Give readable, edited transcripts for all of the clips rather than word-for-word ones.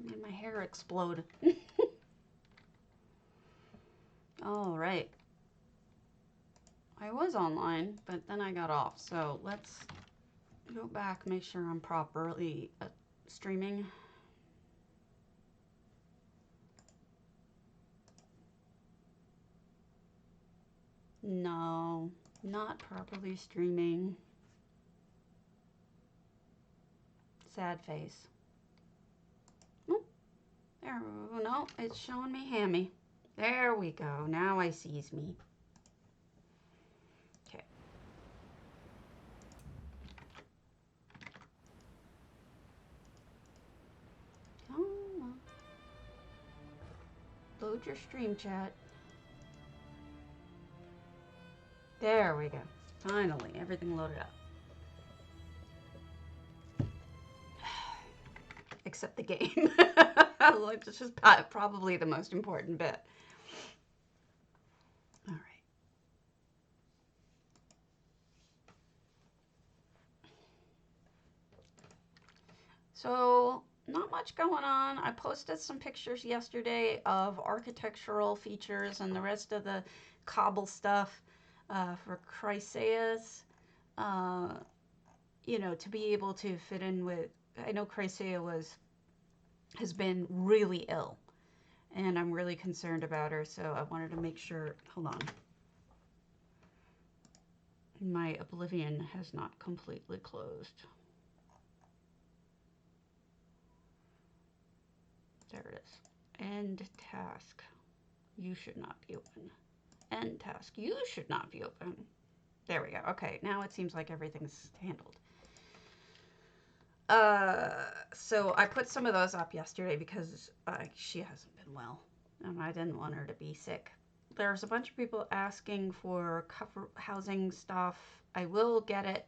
Made my hair explode. All right. I was online, but then I got off. So let's go back, make sure I'm properly streaming. No, not properly streaming. Sad face. Oh, there. No, it's showing me hammy. There we go. Now I sees me. Okay. Come on. Load your stream chat. There we go. Finally, everything loaded up. Except the game. It's just probably the most important bit. All right. So, not much going on. I posted some pictures yesterday of architectural features and the rest of the cobble stuff for Chryseis. Uh, you know, to be able to fit in with. I know Chryseia has been really ill, and I'm really concerned about her. So I wanted to make sure. Hold on. My Oblivion has not completely closed. There it is. End task. You should not be open. End task. You should not be open. There we go. Okay, now it seems like everything's handled. So I put some of those up yesterday because she hasn't been well, and I didn't want her to be sick. There's a bunch of people asking for cover housing stuff. I will get it.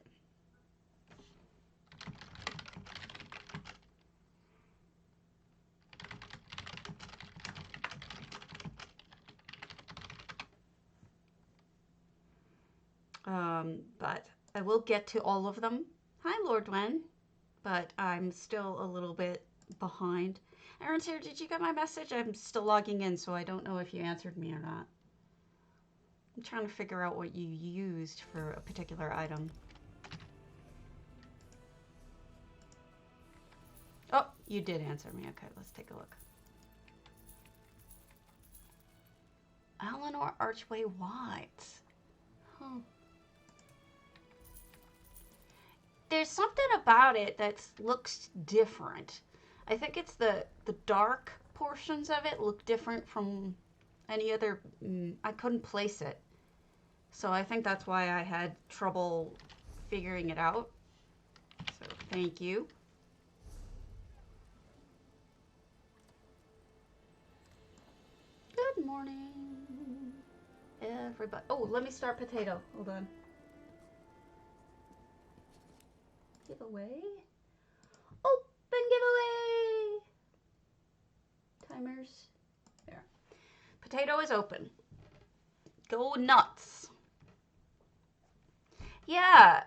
But I will get to all of them. Hi, Lord Wen. But I'm still a little bit behind. Aaron's here. Did you get my message? I'm still logging in, so I don't know if you answered me or not. I'm trying to figure out what you used for a particular item. Oh, you did answer me. Okay, let's take a look. Eleanor Archway White. Huh. There's something about it that looks different. I think it's the dark portions of it look different from any other. I couldn't place it, so I think that's why I had trouble figuring it out. So thank you. Good morning, everybody. Oh, let me start potato. Hold on. Giveaway. Open giveaway. Timers. There. Potato is open. Go nuts. Yeah,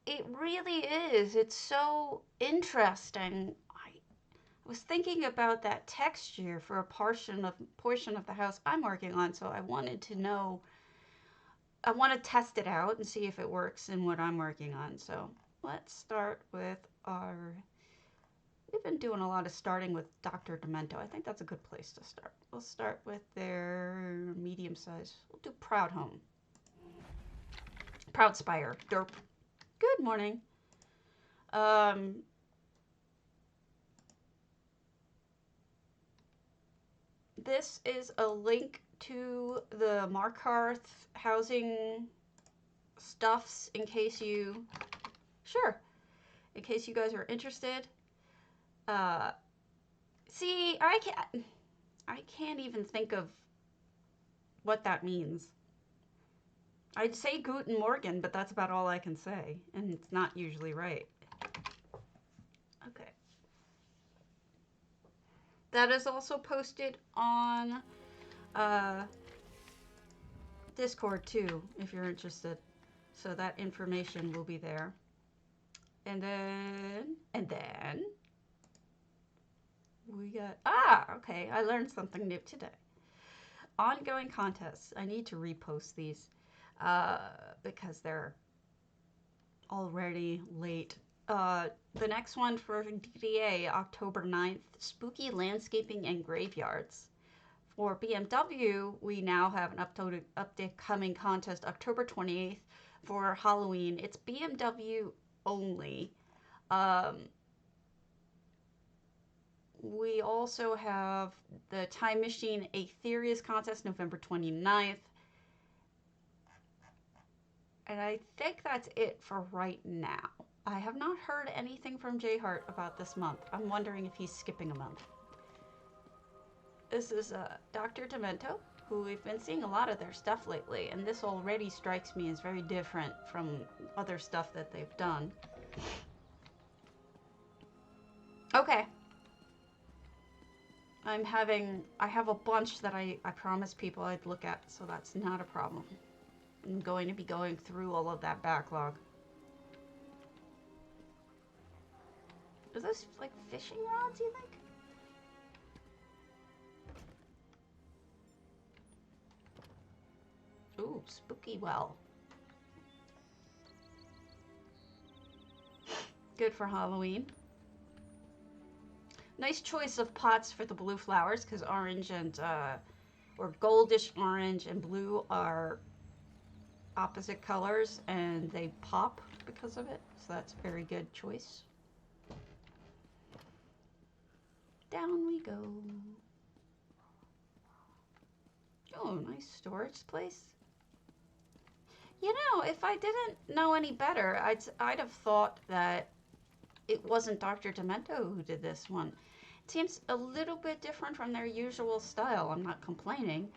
it really is. It's so interesting. I was thinking about that texture for a portion of the house I'm working on, so I wanted to know. I want to test it out and see if it works in what I'm working on. So let's start with our. We've been doing a lot of starting with Dr. Demento. I think that's a good place to start. We'll start with their medium size. We'll do Proud Home. Proud Spire. Derp. Good morning. This is a link to the Markarth housing stuffs in case you. Sure. In case you guys are interested. See, I can't even think of what that means. I'd say Guten Morgen, but that's about all I can say, and it's not usually right. Okay. That is also posted on Discord too, if you're interested. So that information will be there. And then We got, okay, I learned something new today. Ongoing contests. I need to repost these uh, because they're already late. The next one for DDA, October 9th, Spooky Landscaping and Graveyards. For BMW, we now have an upcoming contest October 28th for Halloween. It's BMW only. Um, we also have the Time Machine Aetherius contest November 29th. And I think that's it for right now. I have not heard anything from J Hart about this month. I'm wondering if he's skipping a month. This is Dr. Demento, who we've been seeing a lot of their stuff lately, and this already strikes me as very different from other stuff that they've done. Okay. I have a bunch that I promised people I'd look at, so that's not a problem. I'm going to be going through all of that backlog. Are those like fishing rods, you think? Ooh, spooky well. Good for Halloween. Nice choice of pots for the blue flowers, because orange and, or goldish orange and blue are opposite colors, and they pop because of it. So that's a very good choice. Down we go. Oh, nice storage place. You know, if I didn't know any better, I'd have thought that it wasn't Dr. Demento who did this one. It seems a little bit different from their usual style. I'm not complaining.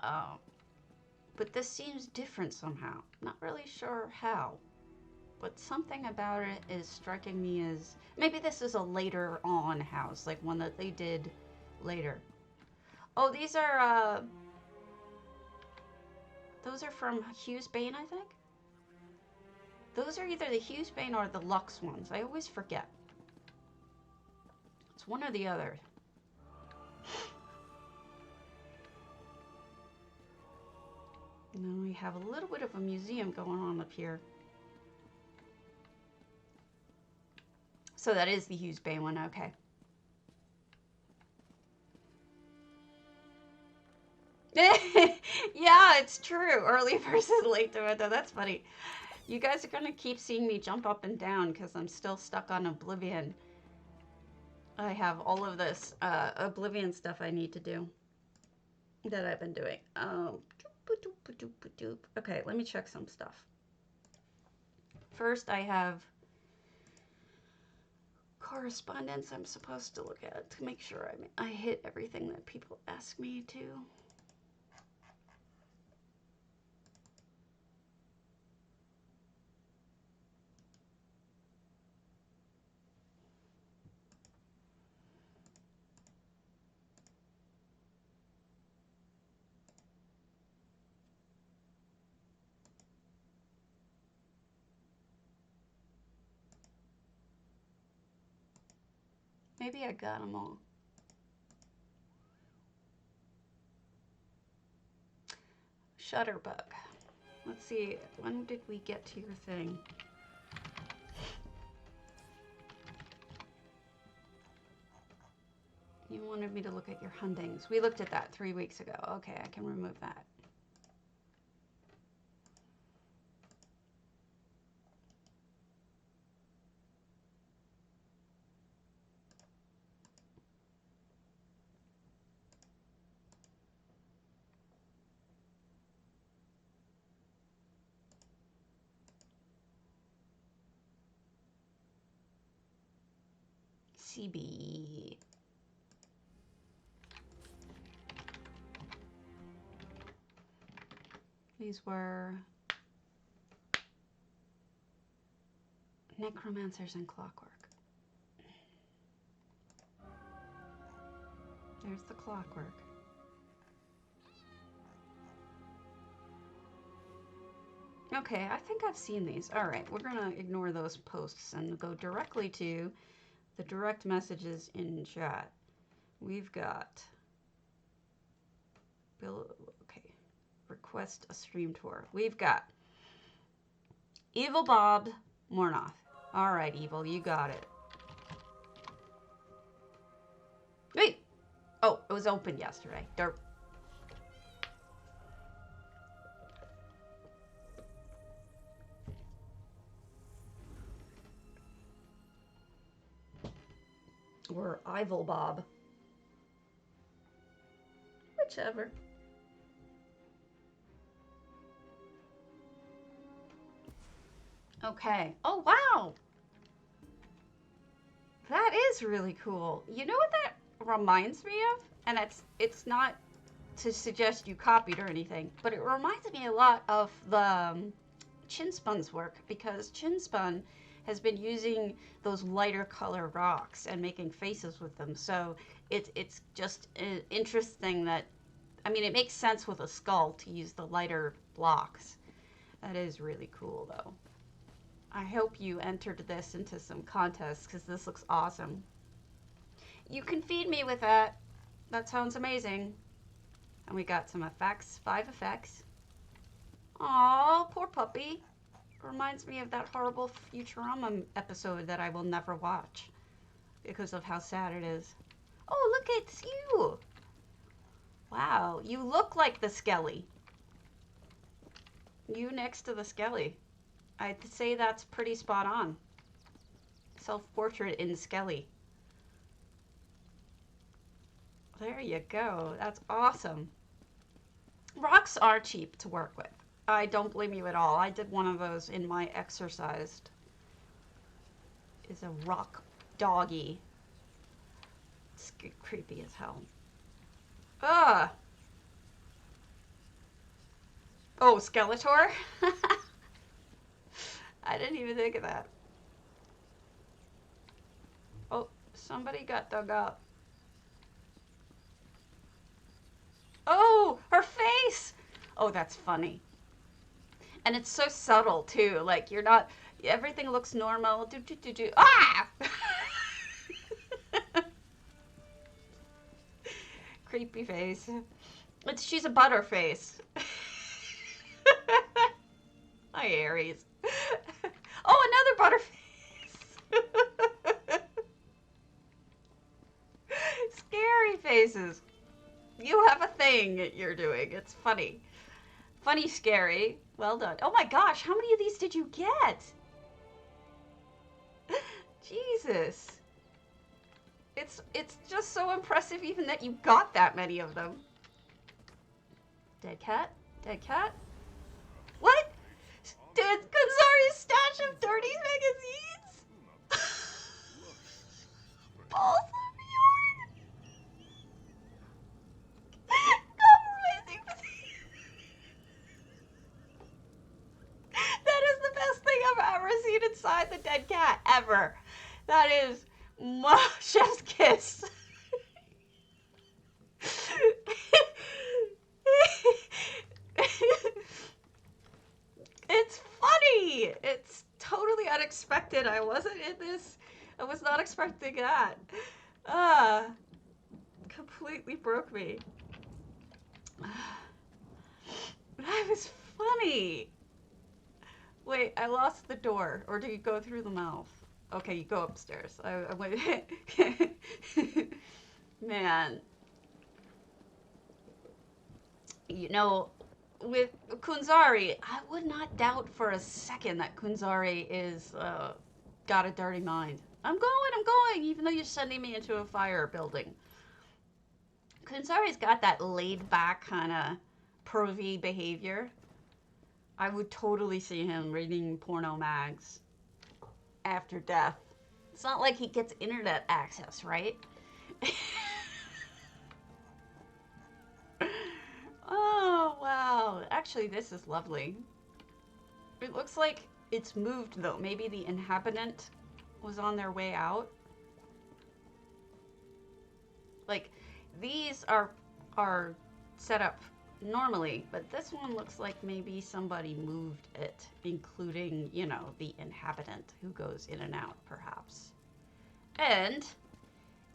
But this seems different somehow. Not really sure how. But something about it is striking me as... Maybe this is a later on house, like one that they did later. Oh, these are, those are from Hughes Bane, I think? Those are either the Hughes Bane or the Lux ones. I always forget. It's one or the other. And then we have a little bit of a museum going on up here. So that is the Hughes Bane one, okay. Yeah, it's true. Early versus late Demento. That's funny. You guys are going to keep seeing me jump up and down because I'm still stuck on Oblivion. I have all of this Oblivion stuff I need to do that I've been doing. Okay, let me check some stuff. First, I have correspondence I'm supposed to look at to make sure I hit everything that people ask me to. Maybe I got them all. Shutterbug. Let's see, when did we get to your thing? You wanted me to look at your huntings. We looked at that 3 weeks ago. Okay, I can remove that. CB. These were Necromancers and Clockwork. There's the Clockwork. Okay, I think I've seen these. All right, we're gonna ignore those posts and go directly to the direct messages in chat. We've got Bill. Okay, request a stream tour. We've got Evil Bob Mornoth. All right, Evil, you got it. Wait. Oh, it was open yesterday. Derp. Or Evil Bob. Whichever. Okay. Oh, wow. That is really cool. You know what that reminds me of? And it's not to suggest you copied or anything, but it reminds me a lot of the Chinspun's work, because Chinspun has been using those lighter color rocks and making faces with them. So it's just interesting that, I mean, it makes sense with a skull to use the lighter blocks. That is really cool, though. I hope you entered this into some contests, because this looks awesome. You can feed me with that. That sounds amazing. And we got some effects, 5 effects. Aw, poor puppy. Reminds me of that horrible Futurama episode that I will never watch because of how sad it is. Oh, look, it's you. Wow, you look like the Skelly. You next to the Skelly. I'd say that's pretty spot on. Self-portrait in Skelly. There you go. That's awesome. Rocks are cheap to work with. I don't blame you at all. I did one of those in my exercised. Is a rock doggy. It's creepy as hell. Ugh. Oh, Skeletor? I didn't even think of that. Oh, somebody got dug up. Oh, her face! Oh, that's funny. And it's so subtle, too. Like, you're not... Everything looks normal. Ah! Creepy face. She's a butterface. Hi, Aries. Oh, another butterface. Scary faces. You have a thing you're doing. It's funny. Funny, scary. Well done. Oh my gosh, how many of these did you get? Jesus. It's just so impressive even that you got that many of them. Dead cat? Dead cat? What? Dead Gonzari's stash of dirty magazines? Balls of Bjorn? That is the best thing I've ever seen inside the dead cat, ever. That is chef's kiss. It's funny. It's totally unexpected. I wasn't in this. I was not expecting that. Completely broke me. That was funny. Wait, I lost the door. Or do you go through the mouth? Okay, you go upstairs. I went. Man. You know, with Kunzari, I would not doubt for a second that Kunzari is got a dirty mind. I'm going, even though you're sending me into a fire building. Kunzari's got that laid back kind of pervy behavior. I would totally see him reading porno mags after death. It's not like he gets internet access, right? Oh, wow. Actually, this is lovely. It looks like it's moved, though. Maybe the inhabitant was on their way out. Like, these are set up normally, but this one looks like maybe somebody moved it, including, you know, the inhabitant who goes in and out, perhaps. And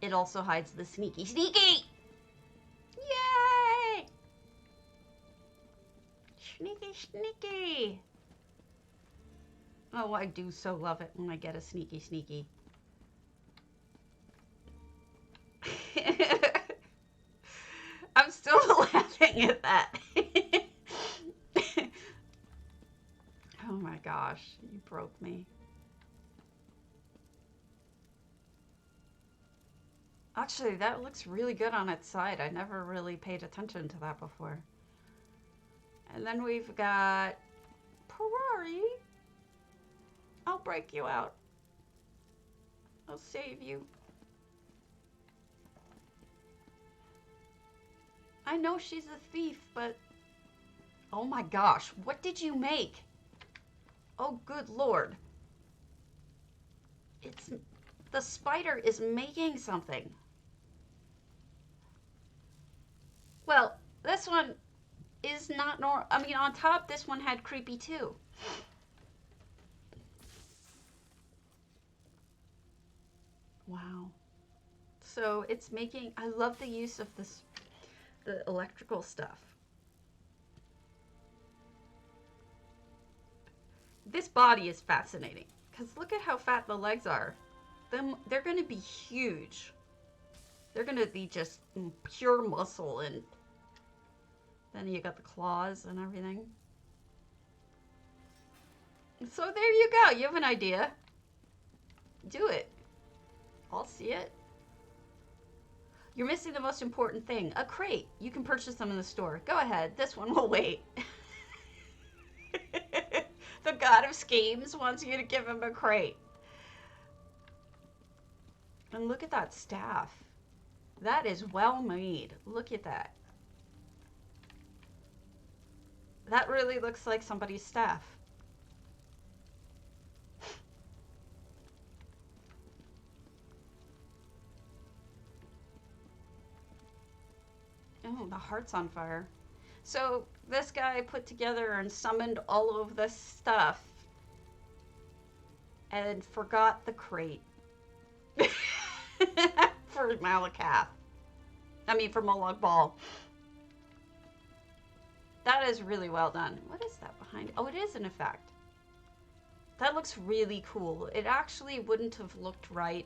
It also hides the sneaky sneaky. Yay! Sneaky sneaky. Oh, I do so love it when I get a sneaky sneaky. I'm still laughing at that. Oh my gosh, you broke me. Actually, that looks really good on its side. I never really paid attention to that before. And then we've got Ferrari. I'll break you out. I'll save you. I know she's a thief, but oh my gosh, what did you make? Oh, good Lord. It's the spider is making something. Well, this one is not normal. I mean, on top, this one had creepy too. Wow. So it's making, I love the use of this, the electrical stuff. This body is fascinating because look at how fat the legs are. They're going to be huge. They're going to be just pure muscle, and then you got the claws and everything. So there you go. You have an idea. Do it. I'll see it. You're missing the most important thing. A crate. You can purchase them in the store. Go ahead. This one will wait. The god of schemes wants you to give him a crate. And look at that staff. That is well made. Look at that. That really looks like somebody's staff. Oh, the heart's on fire. So this guy put together and summoned all of this stuff and forgot the crate for Malakath. I mean, for Molag Bal. That is really well done. What is that behind? Oh, it is an effect. That looks really cool. It actually wouldn't have looked right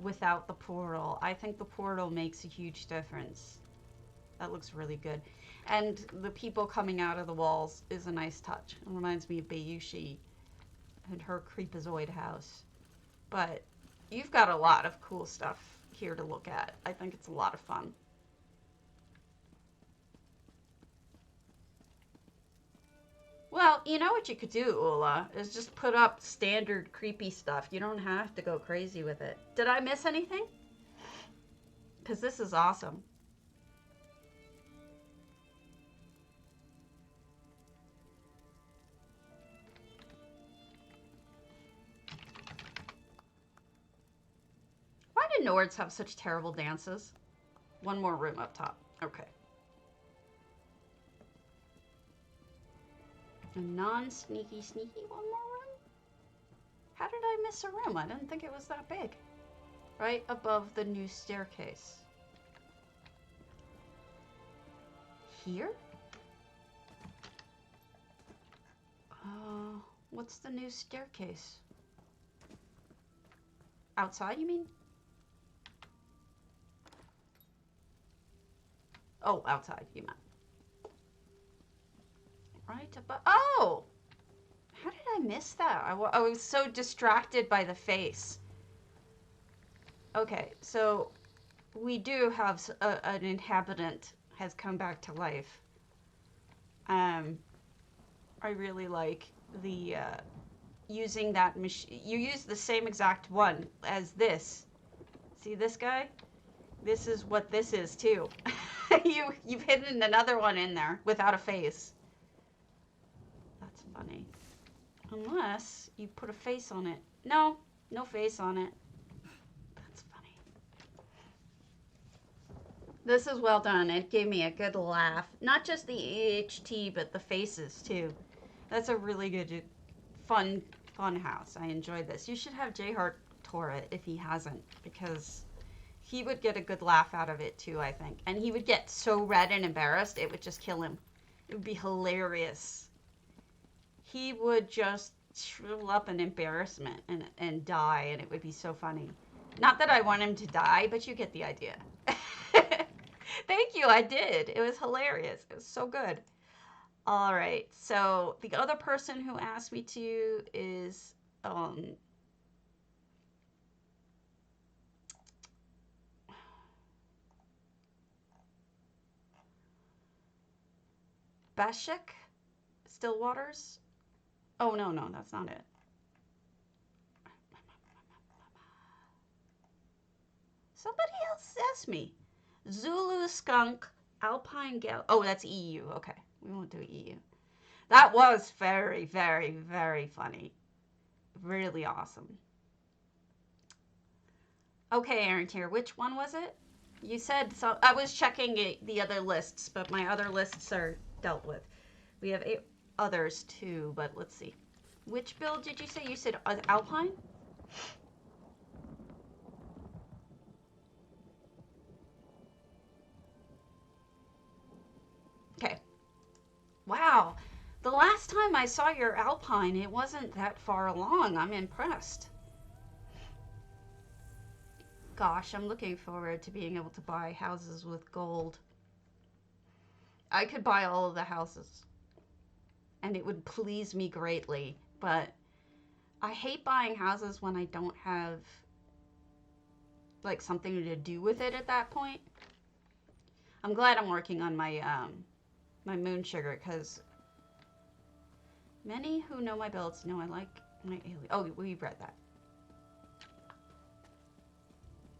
without the portal. I think the portal makes a huge difference. That looks really good. And the people coming out of the walls is a nice touch. It reminds me of Bayushi and her Creepazoid house. But you've got a lot of cool stuff here to look at. I think it's a lot of fun. Well, you know what you could do, Ula, is just put up standard creepy stuff. You don't have to go crazy with it. Did I miss anything? Because this is awesome. Why do Nords have such terrible dances? One more room up top. Okay. A non-sneaky sneaky one more room? How did I miss a room? I didn't think it was that big. Right above the new staircase. Here? What's the new staircase? Outside, you mean? Oh, outside, you meant. Right above. Oh! How did I miss that? I was so distracted by the face. Okay, so we do have an inhabitant has come back to life. I really like the using that machine. You use the same exact one as this. See this guy? This is what this is too. You've hidden another one in there without a face. That's funny. Unless you put a face on it. No, no face on it. That's funny. This is well done. It gave me a good laugh. Not just the EHT, but the faces too. That's a really good, fun house. I enjoyed this. You should have J-Heart tour it if he hasn't, because He would get a good laugh out of it too, I think. And he would get so red and embarrassed, it would just kill him. It would be hilarious. He would just shrivel up in embarrassment and die, and it would be so funny. Not that I want him to die, but you get the idea. Thank you, I did. It was hilarious. It was so good. All right, so the other person who asked me to is Bashik Stillwaters. Oh, no, no, that's not it. Somebody else asked me. Zulu Skunk Alpine Gal. Oh, that's EU. Okay, we won't do EU. That was very, very, very funny. Really awesome. Okay, Aaron Tier, which one was it? You said so. I was checking the other lists, but my other lists are dealt with. We have 8 others too, but let's see. Which build did you say? You said Alpine? Okay. Wow. The last time I saw your Alpine, it wasn't that far along. I'm impressed. Gosh, I'm looking forward to being able to buy houses with gold. I could buy all of the houses, and it would please me greatly, but I hate buying houses when I don't have, like, something to do with it at that point. I'm glad I'm working on my, my moon sugar, because many who know my builds know I like my alien. Oh, we read that.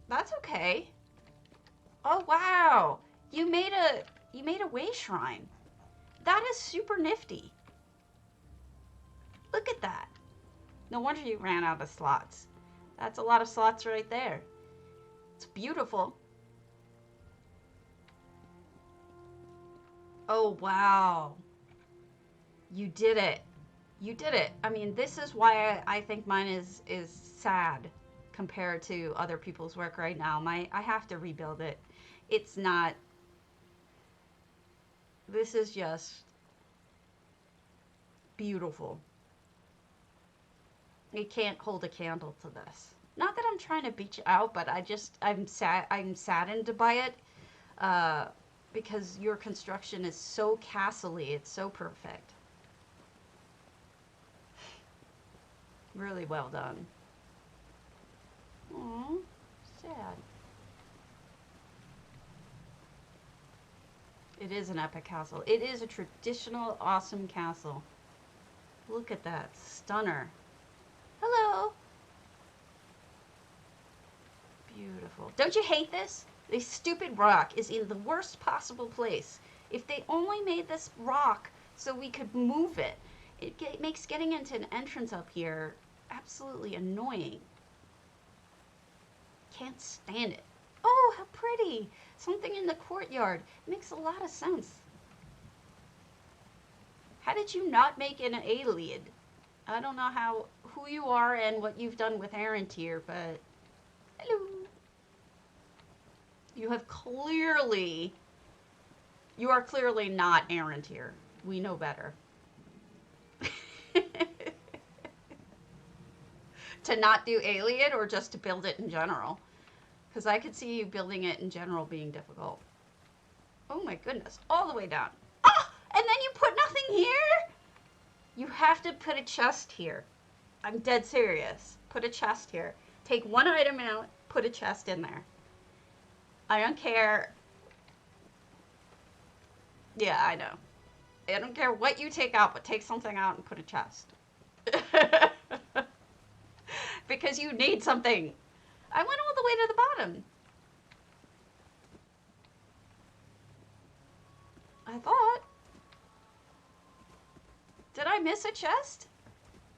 That's okay. Oh, wow. You made a way shrine. That is super nifty. Look at that. No wonder you ran out of slots. That's a lot of slots right there. It's beautiful. Oh, wow. You did it. You did it. I mean, this is why I think mine is sad compared to other people's work right now. I have to rebuild it. It's not. This is just beautiful. It can't hold a candle to this. Not that I'm trying to beat you out, but I'm saddened by it, because your construction is so castle-y. It's so perfect. Really well done. Aww, sad. It is an epic castle. It is a traditional, awesome castle. Look at that. Stunner. Hello. Beautiful. Don't you hate this? This stupid rock is in the worst possible place. If they only made this rock so we could move it, it makes getting into an entrance up here absolutely annoying. Can't stand it. Oh, how pretty. Something in the courtyard. It makes a lot of sense. How did you not make an alien? I don't know who you are and what you've done with Aaron Tier, but hello. You are clearly not Aaron Tier. We know better. To not do alien or just to build it in general? Because I could see you building it in general being difficult. Oh my goodness. All the way down. Ah! And then you put nothing here? You have to put a chest here. I'm dead serious. Put a chest here. Take one item out, put a chest in there. I don't care. Yeah, I know. I don't care what you take out, but take something out and put a chest. Because you need something. I went all the way to the bottom. I thought. Did I miss a chest?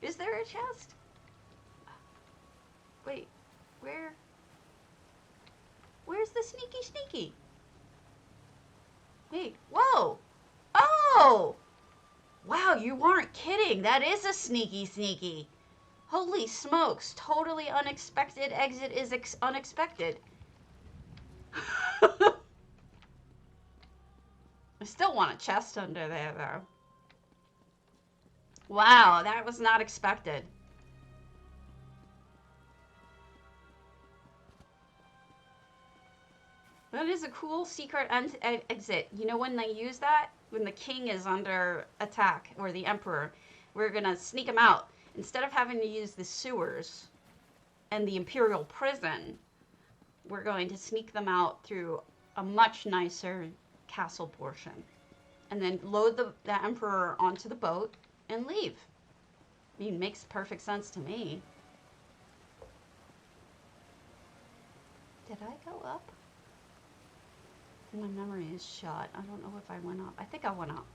Is there a chest? Wait, where's the sneaky? Wait, whoa. Oh! Wow, you aren't kidding. That is a sneaky. Holy smokes, totally unexpected exit is unexpected. I still want a chest under there, though. Wow, that was not expected. That is a cool secret exit. You know when they use that? When the king is under attack, or the emperor, we're gonna sneak him out. Instead of having to use the sewers and the imperial prison, we're going to sneak them out through a much nicer castle portion. And then load the emperor onto the boat and leave. I mean, makes perfect sense to me. Did I go up? My memory is shot. I don't know if I went up. I think I went up.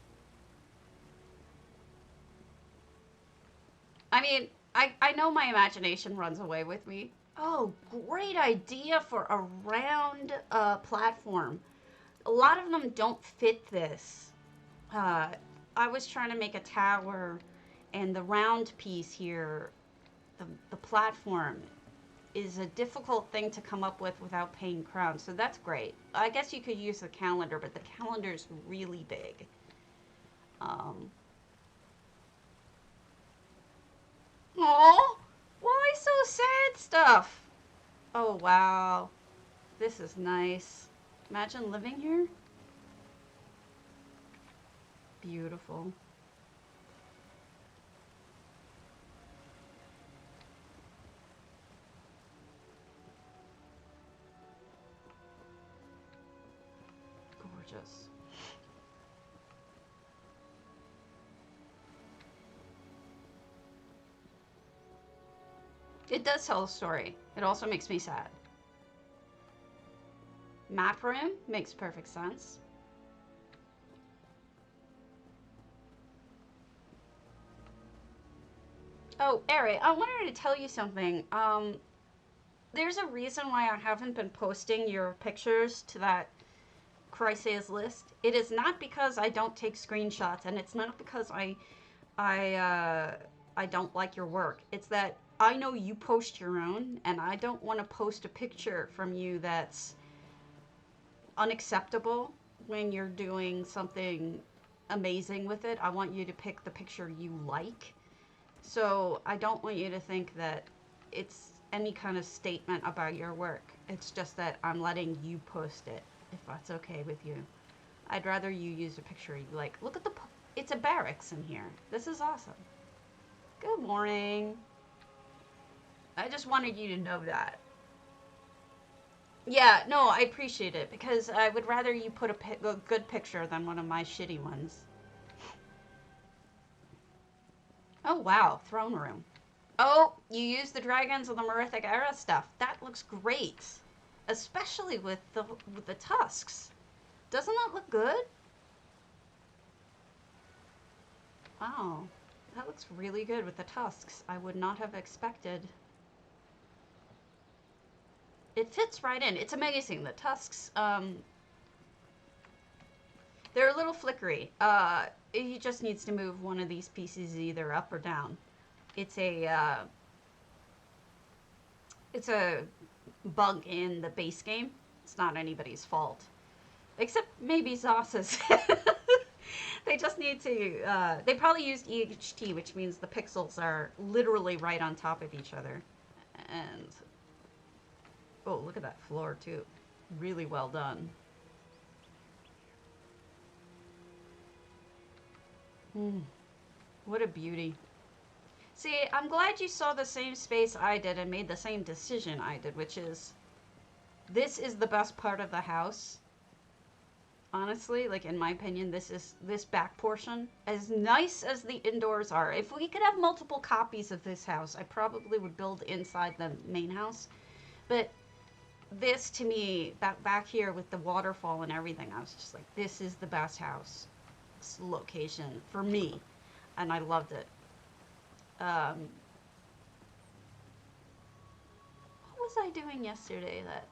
I mean, I know my imagination runs away with me. Oh, great idea for a round platform. A lot of them don't fit this. Uh, I was trying to make a tower, and the round piece here, the platform, is a difficult thing to come up with without paying crowns. So that's great. I guess you could use the calendar, but the calendar's really big. Um, Aw, why so sad stuff? Oh, wow. This is nice. Imagine living here. Beautiful. Gorgeous. It does tell a story. It also makes me sad. Map room makes perfect sense. Oh, Ari, I wanted to tell you something. There's a reason why I haven't been posting your pictures to that Chrysalis list. It is not because I don't take screenshots, and it's not because I I don't like your work. It's that I know you post your own, and I don't want to post a picture from you that's unacceptable when you're doing something amazing with it. I want you to pick the picture you like. So I don't want you to think that it's any kind of statement about your work. It's just that I'm letting you post it, if that's okay with you. I'd rather you use a picture you like. Look at it's a barracks in here. This is awesome. Good morning. I just wanted you to know that. Yeah, no, I appreciate it because I would rather you put a good picture than one of my shitty ones. Oh, wow. Throne room. Oh, you use the dragons of the Merithic era stuff. That looks great. Especially with the tusks. Doesn't that look good? Wow. That looks really good with the tusks. I would not have expected. It fits right in. It's amazing. The tusks, they're a little flickery. He just needs to move one of these pieces either up or down. It's a bug in the base game. It's not anybody's fault, except maybe Zos's. They just need to. They probably used EHT, which means the pixels are literally right on top of each other. And oh, look at that floor too. Really well done. Mm, what a beauty. See, I'm glad you saw the same space I did and made the same decision I did, which is this is the best part of the house. Honestly, like in my opinion, this back portion, as nice as the indoors are. If we could have multiple copies of this house, I probably would build inside the main house. But this to me, back here with the waterfall and everything, I was just like, this is the best house location for me, and I loved it. Um, what was I doing yesterday that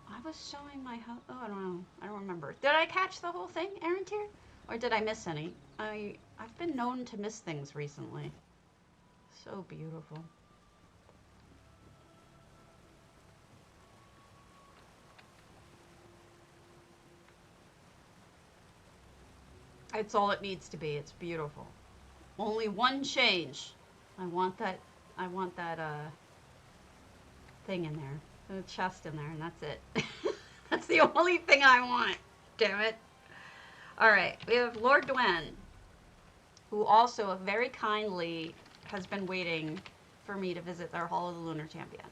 I was showing my house? Oh, I don't know. I don't remember. Did I catch the whole thing, Aaron Tier? Or did I miss any? I've been known to miss things recently. So beautiful. It's all it needs to be. It's beautiful. Only one change. I want that. I want that thing in there, the chest in there, and that's it. That's the only thing I want. Damn it. All right, we have Lord Dwen, who also very kindly has been waiting for me to visit their Hall of the Lunar Champion.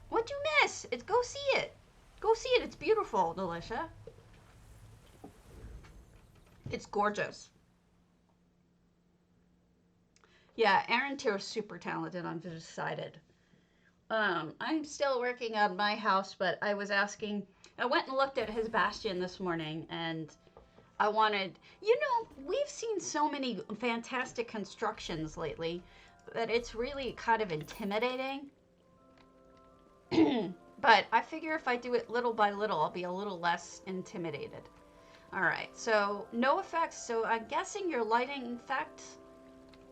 What'd you miss? It's go see it. Go see it. It's beautiful, Delisha. It's gorgeous. Yeah, Aaron Tier is super talented. I'm just excited. I'm still working on my house, but I was asking. I went and looked at his bastion this morning, and I wanted. You know, we've seen so many fantastic constructions lately that it's really kind of intimidating. But I figure if I do it little by little, I'll be a little less intimidated. All right, so no effects. So I'm guessing your lighting effect,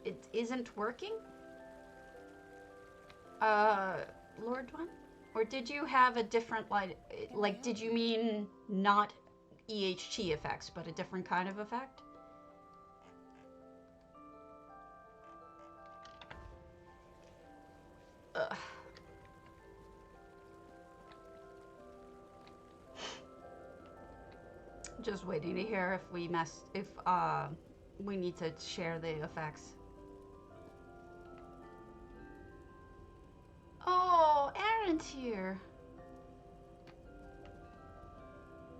it isn't working? Lord one? Or did you have a different light? Like, did you mean not EHT effects, but a different kind of effect? Ugh. Just waiting to hear if we need to share the effects. Oh, Aaron's here.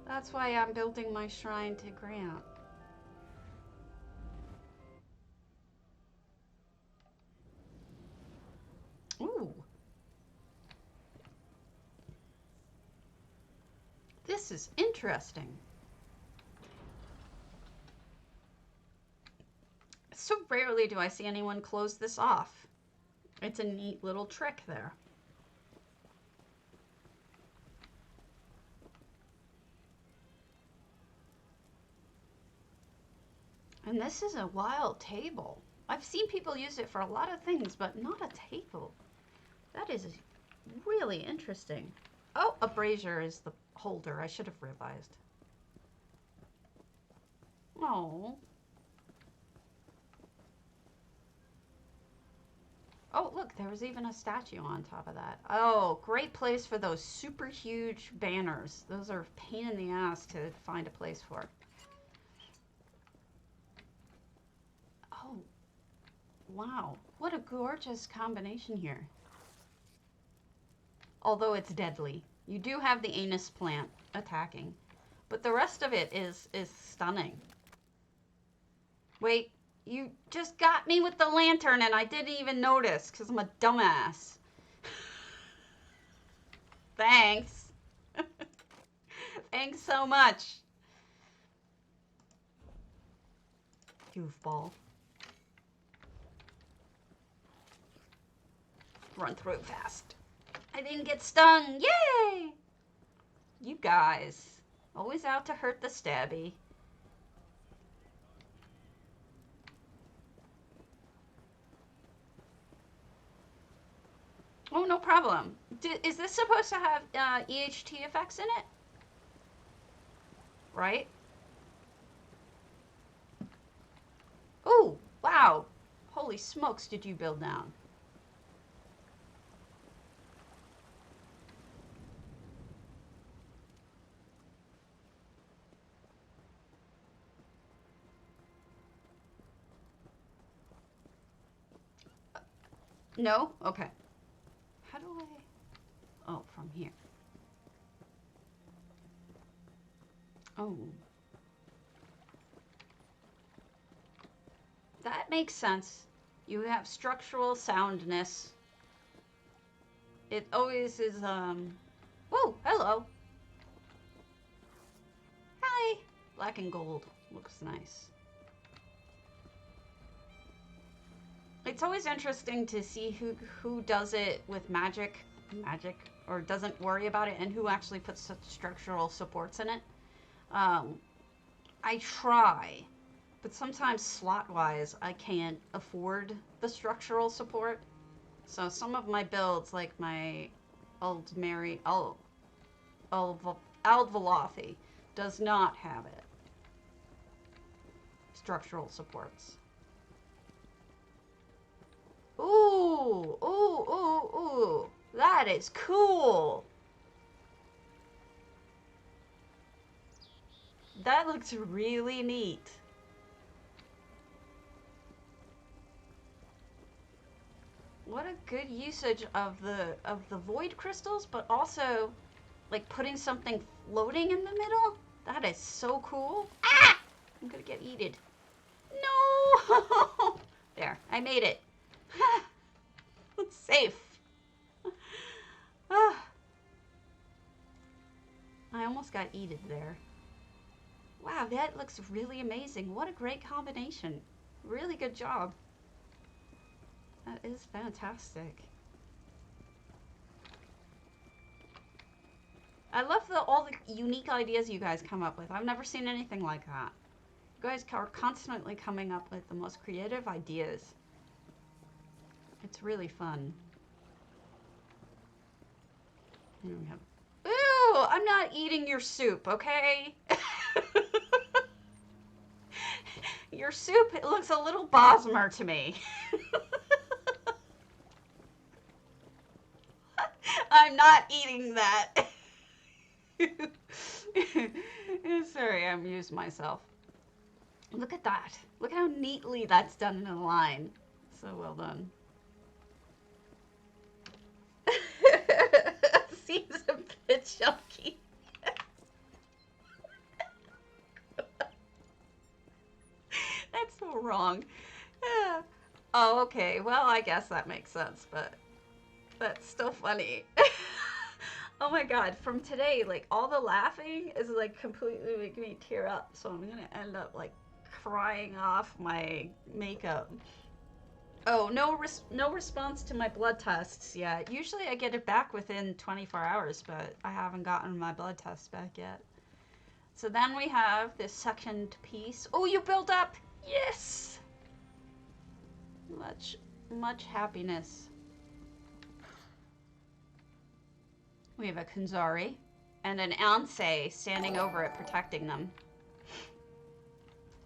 That's why I'm building my shrine to Grant. Ooh. This is interesting. So rarely do I see anyone close this off. It's a neat little trick there. And this is a wild table. I've seen people use it for a lot of things, but not a table. That is really interesting. Oh, a brazier is the holder. I should have realized. Oh. Oh, look, there was even a statue on top of that. Oh, great place for those super huge banners. Those are a pain in the ass to find a place for. Oh, wow. What a gorgeous combination here. Although it's deadly. You do have the anus plant attacking. But the rest of it is stunning. Wait, you just got me with the lantern and I didn't even notice because I'm a dumbass. Thanks. Thanks so much. Goofball. Run through it fast. I didn't get stung. Yay! You guys. Always out to hurt the stabby. Oh, no problem. Is this supposed to have EHT effects in it? Right? Oh, wow. Holy smokes, did you build down? No? Okay. How do I... Oh, from here. Oh. That makes sense. You have structural soundness. It always is, Whoa, hello. Hi. Black and gold. Looks nice. It's always interesting to see who does it with magic, or doesn't worry about it, and who actually puts such structural supports in it. I try, but sometimes slot-wise, I can't afford the structural support. So some of my builds, like my Aldvelothi, Does not have it. Structural supports. Ooh, ooh, ooh, ooh. That is cool. That looks really neat. What a good usage of the void crystals, but also like putting something floating in the middle. That is so cool. Ah! I'm gonna get eaten. No! There, I made it. It's safe. Ah. I almost got eaten there. Wow, that looks really amazing. What a great combination. Really good job. That is fantastic. I love all the unique ideas you guys come up with. I've never seen anything like that. You guys are constantly coming up with the most creative ideas. It's really fun. And we have, ooh, I'm not eating your soup, okay? Your soup, it looks a little Bosmer to me. I'm not eating that. Sorry, I amused myself. Look at that. Look how neatly that's done in a line. So well done. Seems a bit chunky. That's so wrong. Yeah. Oh, okay. Well, I guess that makes sense, but that's still funny. Oh my god, from today, like, all the laughing is, like, completely making me tear up, so I'm gonna end up, like, crying off my makeup. Oh, no response to my blood tests yet. Usually I get it back within 24 hours, but I haven't gotten my blood tests back yet. So then we have this second piece. Oh, you built up! Yes! Much happiness. We have a Kunzari and an Ansei standing over it, protecting them.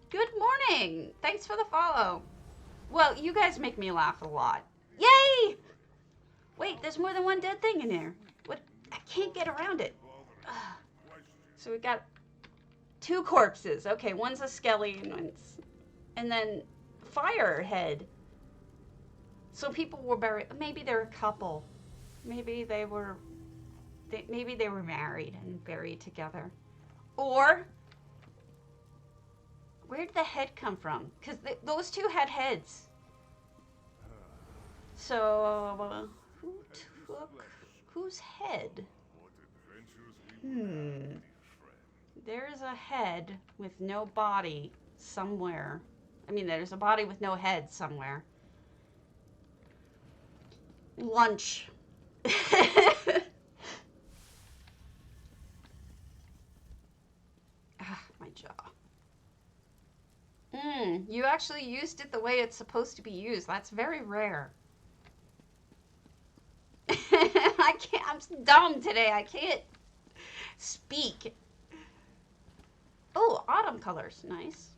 Good morning! Thanks for the follow. Well, you guys make me laugh a lot. Yay! Wait, there's more than one dead thing in here. What? I can't get around it. Ugh. So we got 2 corpses. Okay, one's a skelly and then Firehead. So people were buried. Maybe they're a couple. Maybe they were married and buried together. Or where did the head come from? Because those 2 had heads. So who took whose head? There's a head with no body somewhere. I mean, there's a body with no head somewhere. Lunch. Ah, my jaw. You actually used it the way it's supposed to be used. That's very rare. I can't, I'm dumb today. I can't speak. Oh, autumn colors. Nice.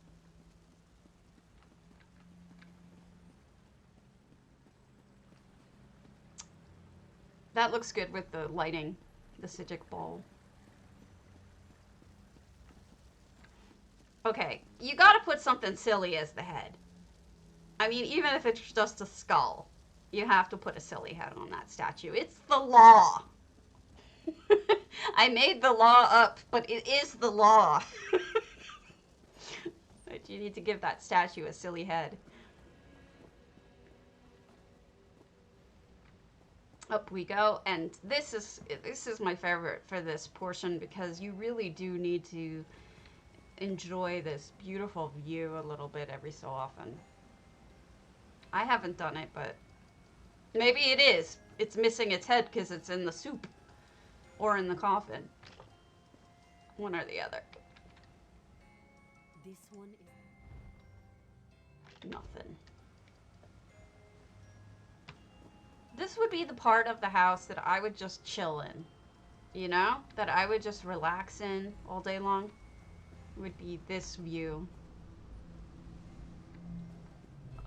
That looks good with the lighting, the Psijic ball. Okay, you gotta put something silly as the head. I mean, even if it's just a skull, you have to put a silly head on that statue. It's the law. I made the law up, but it is the law. But you need to give that statue a silly head. Up we go, and this is my favorite for this portion because you really do need to enjoy this beautiful view a little bit every so often. I haven't done it, but maybe it is. It's missing its head because it's in the soup or in the coffin. One or the other. This one is nothing. This would be the part of the house that I would just chill in. you know, that I would just relax in all day long would be this view.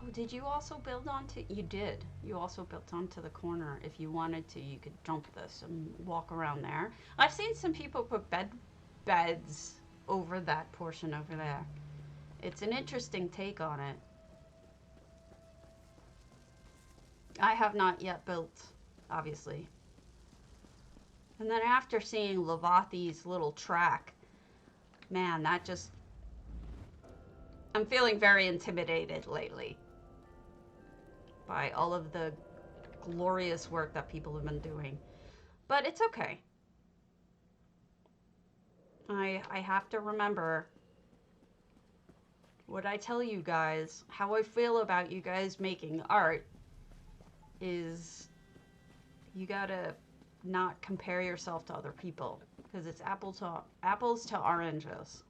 Oh, did you also build onto? You did. You also built onto the corner. If you wanted to, you could jump this and walk around there. I've seen some people put beds over that portion over there. It's an interesting take on it. I have not yet built, obviously. And then after seeing Lavathi's little track, man, that just. I'm feeling very intimidated lately by all of the glorious work that people have been doing. But it's okay. I have to remember what I tell you guys, how I feel about you guys making art is you gotta not compare yourself to other people because it's apples to oranges.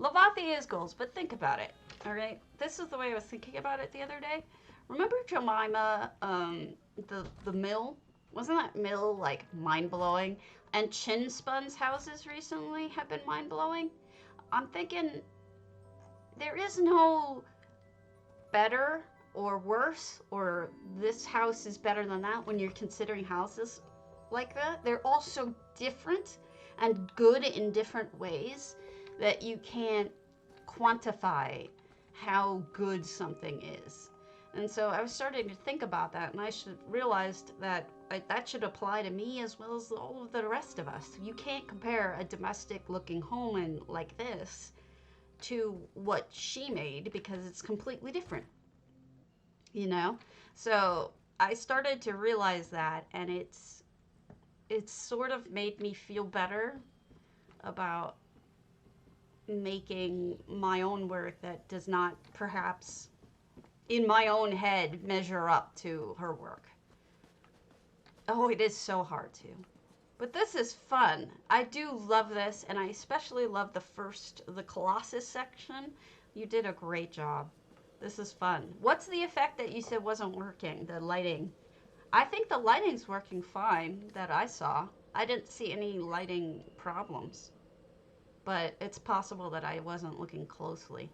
Lavathi is goals, but think about it. All right, this is the way I was thinking about it the other day. Remember Jemima, the mill? Wasn't that mill like mind blowing? And Chin Spun's houses recently have been mind blowing. I'm thinking there is no better or worse or this house is better than that when you're considering houses like that. They're all so different and good in different ways that you can't quantify how good something is. And so I was starting to think about that, and I should realized that that should apply to me as well as all of the rest of us. You can't compare a domestic looking home and like this to what she made because it's completely different, you know? So I started to realize that, and it's sort of made me feel better about making my own work that does not perhaps in my own head measure up to her work. Oh, it is so hard to. But this is fun. I do love this, and I especially love the Colossus section. You did a great job. This is fun. What's the effect that you said wasn't working? The lighting. I think the lighting's working fine that I saw. I didn't see any lighting problems. But it's possible that I wasn't looking closely.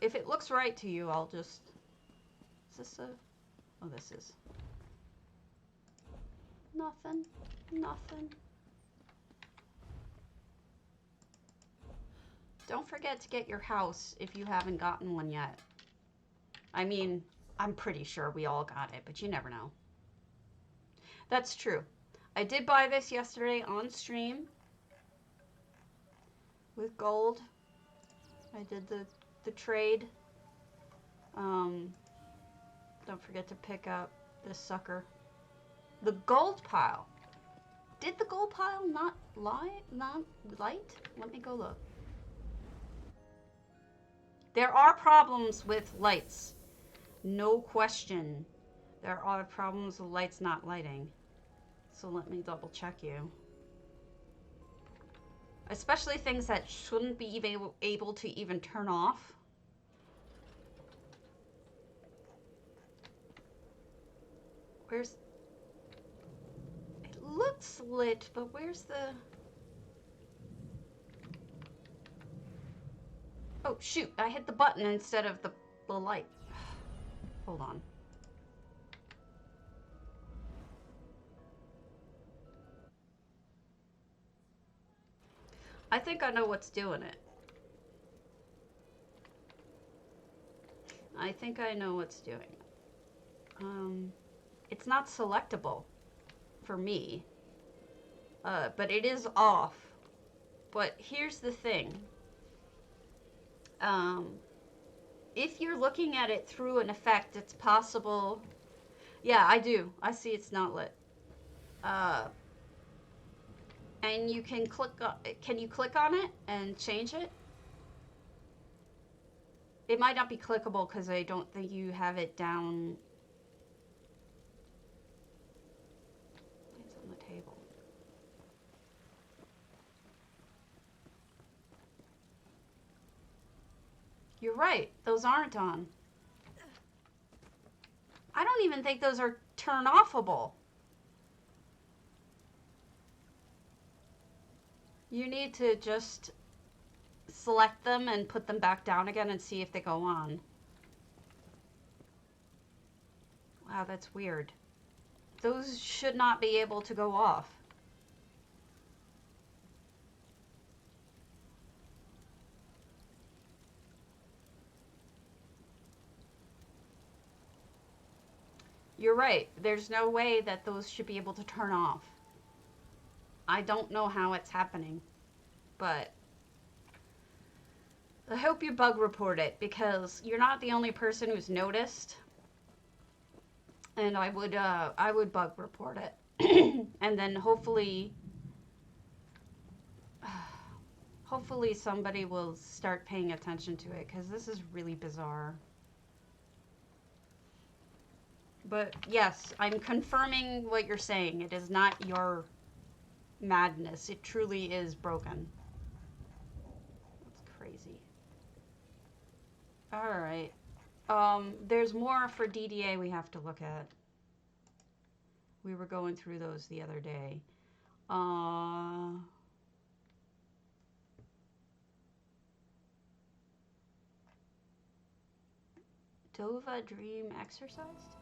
If it looks right to you, I'll just... Is this a... Oh, this is... Nothing. Nothing. Don't forget to get your house if you haven't gotten one yet. I mean, I'm pretty sure we all got it, but you never know. That's true. I did buy this yesterday on stream with gold. I did the trade. Don't forget to pick up this sucker. The gold pile. Did the gold pile not light? Let me go look. There are problems with lights. No question. There are problems with lights not lighting. So let me double check you. Especially things that shouldn't be able to even turn off. Where's... It looks lit, but where's the... Oh, shoot. I hit the button instead of the light. Hold on. I think I know what's doing it. I think I know what's doing it. It's not selectable for me, but it is off. But here's the thing. If you're looking at it through an effect, it's possible. Yeah, I do. I see it's not lit. And you can click on, can you click on it and change it? It might not be clickable because I don't think you have it down. It's on the table. You're right. Those aren't on. don't even think those are turn-offable. You need to just select them and put them back down again and see if they go on. Wow, that's weird. Those should not be able to go off. You're right. There's no way that those should be able to turn off. I don't know how it's happening, but I hope you bug report it because you're not the only person who's noticed. And I would bug report it. And then hopefully somebody will start paying attention to it because this is really bizarre. But yes, I'm confirming what you're saying. It is not your madness. It truly is broken. That's crazy. All right. There's more for DDA we have to look at. We were going through those the other day. Dova Dream Exercised?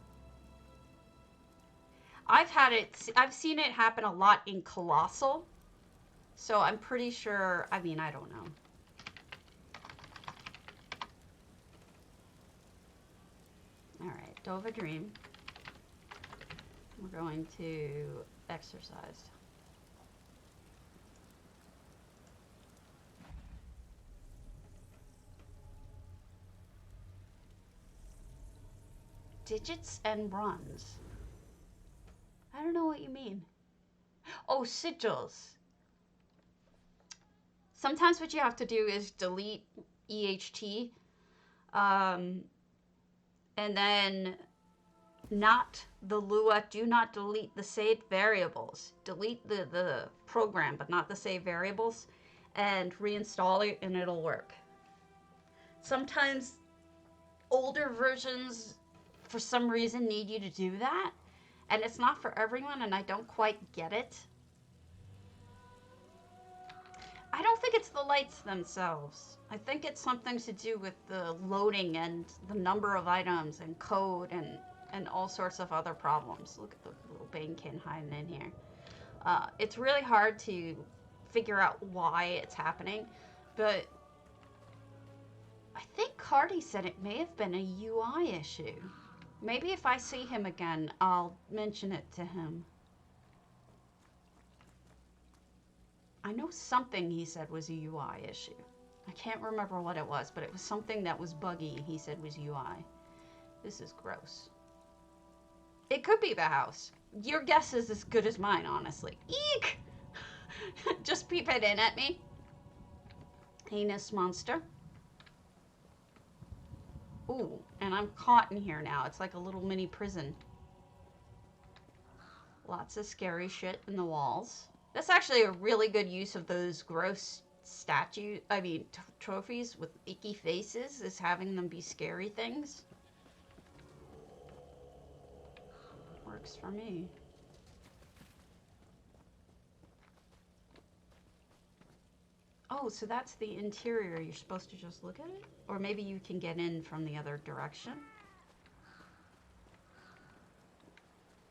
I've seen it happen a lot in Colossal. So I'm pretty sure, I mean, I don't know. All right, Dova Dream. We're going to Exercised. Digits and runs. I don't know what you mean. Oh, sigils. Sometimes what you have to do is delete EHT, and then not the Lua. Do not delete the saved variables. Delete the program, but not the saved variables, and reinstall it, and it'll work. Sometimes older versions, for some reason, need you to do that. And it's not for everyone, and I don't quite get it. I don't think it's the lights themselves. I think it's something to do with the loading and the number of items and code and all sorts of other problems. Look at the little Banekin hiding in here. It's really hard to figure out why it's happening, but I think Cardi said it may have been a UI issue. Maybe if I see him again, I'll mention it to him. I know something he said was a UI issue. I can't remember what it was, but it was something that was buggy he said was UI. This is gross. It could be the house. Your guess is as good as mine, honestly. Eek! Just peep it in at me. Heinous monster. Ooh, and I'm caught in here now. It's like a little mini prison. Lots of scary shit in the walls. That's actually a really good use of those gross trophies with icky faces, is having them be scary things. Works for me. Oh, so that's the interior. You're supposed to just look at it? Or maybe you can get in from the other direction.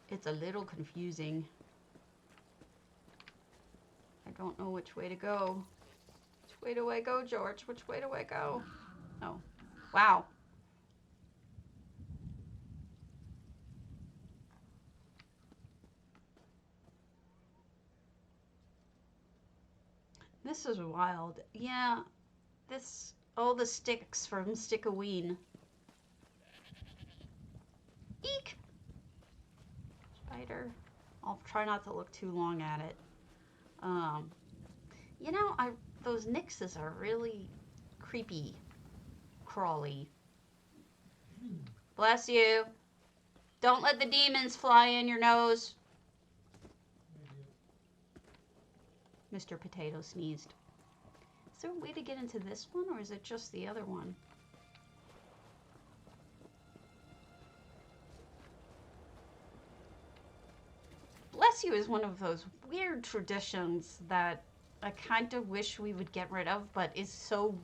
It's a little confusing. I don't know which way to go. Which way do I go, George? Which way do I go? Oh, wow. This is wild. Yeah, all the sticks from Stickaween. Eek! Spider. I'll try not to look too long at it. You know, those Nixes are really creepy, crawly. Bless you. Don't let the demons fly in your nose. Mr. Potato sneezed. Is there a way to get into this one, or is it just the other one? Voodoo is one of those weird traditions that I kind of wish we would get rid of, but is so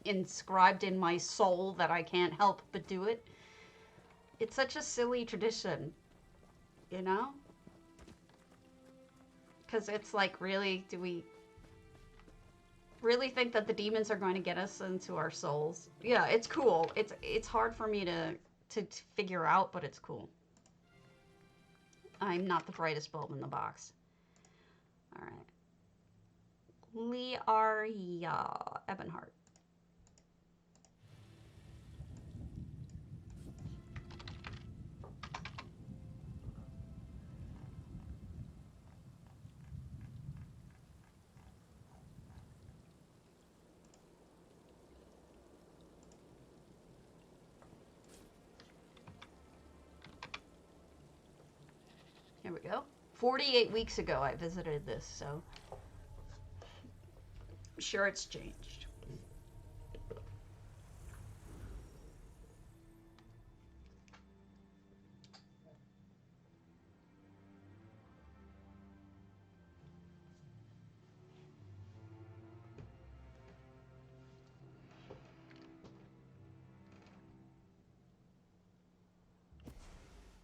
inscribed in my soul that I can't help but do it. It's such a silly tradition, you know? Because it's like, really, do we really think that the demons are going to get us into our souls? Yeah, it's cool. It's hard for me to figure out, but it's cool. I'm not the brightest bulb in the box. All right. Liaria Ebonheart. Here we go. 48 weeks ago I visited this, so I'm sure it's changed.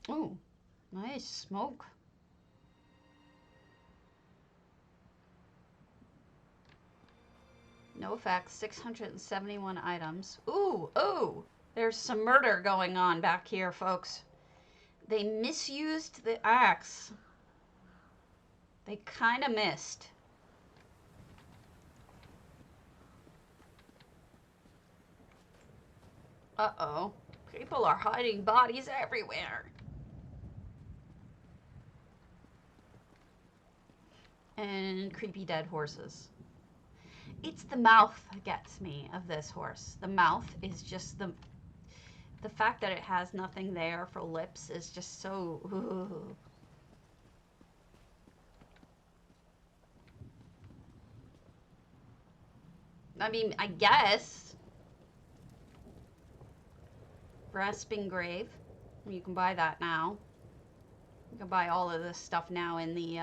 Oh, nice smoke. No effects, 671 items. Ooh, ooh, there's some murder going on back here, folks. They misused the axe. They kind of missed. Uh-oh. People are hiding bodies everywhere. And creepy dead horses. It's the mouth that gets me of this horse. The mouth is just the fact that it has nothing there for lips is just so... Ooh. I mean, I guess. Grasping Grave. You can buy that now. You can buy all of this stuff now in the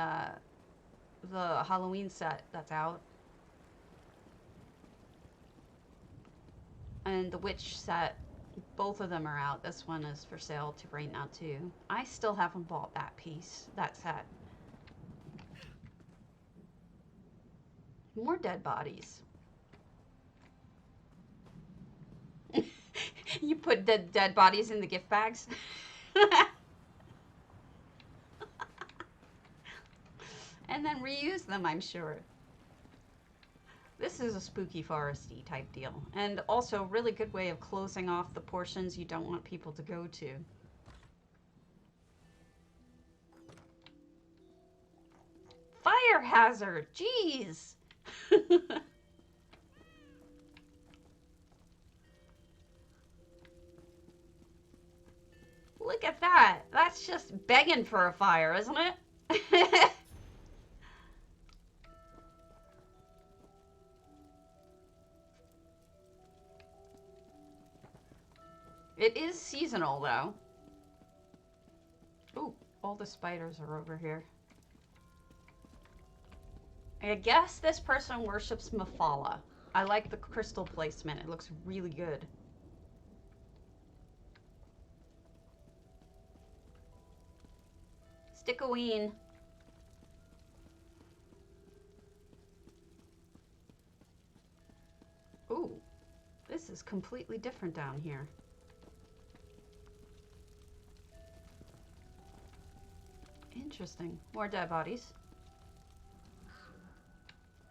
Halloween set that's out. And the Witch set, both of them are out. This one is for sale right now too. I still haven't bought that piece, that set. More dead bodies. You put dead bodies in the gift bags? And then reuse them, I'm sure. This is a spooky foresty type deal. And also a really good way of closing off the portions you don't want people to go to. Fire hazard! Jeez! Look at that. That's just begging for a fire, isn't it? It is seasonal, though. Ooh, all the spiders are over here. I guess this person worships Mephala. I like the crystal placement. It looks really good. Stickaween. Ooh, this is completely different down here. Interesting. More dead bodies.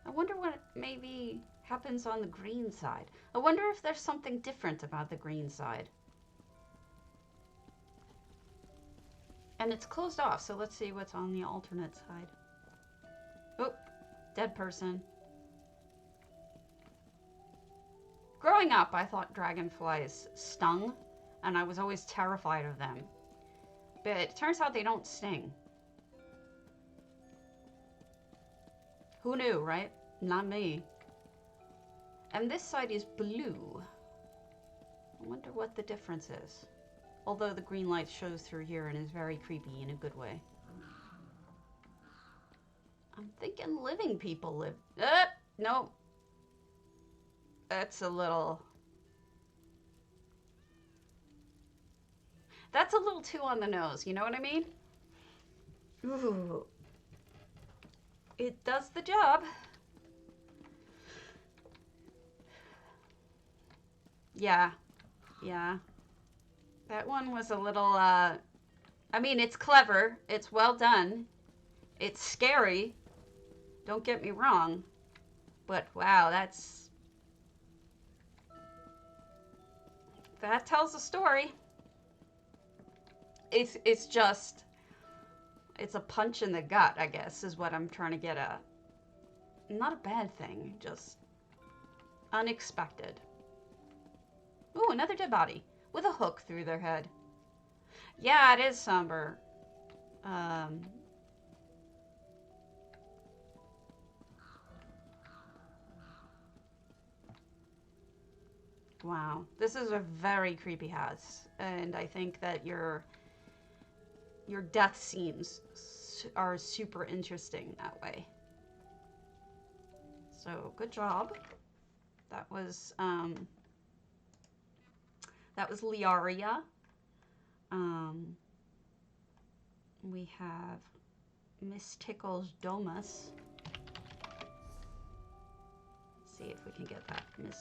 I wonder what maybe happens on the green side. I wonder if there's something different about the green side. And it's closed off, so let's see what's on the alternate side. Oh, dead person. Growing up, I thought dragonflies stung, and I was always terrified of them. But it turns out they don't sting. Who knew, right? Not me. And this side is blue. I wonder what the difference is. Although the green light shows through here and is very creepy in a good way. I'm thinking living people live. No, that's a little. That's a little too on the nose. You know what I mean? Ooh, it does the job. Yeah, yeah. That one was a little. I mean, it's clever. It's well done. It's scary. Don't get me wrong. But wow, that tells a story. It's just it's a punch in the gut, I guess, is what I'm trying to get at. Not a bad thing, just unexpected. Ooh, another dead body with a hook through their head. Yeah, it is somber. Um, wow, this is a very creepy house, and I think that your death scenes are super interesting that way. So good job. That was um, that was Liaria. Um, we have Miss Tickles Domus. Let's see if we can get that. Miss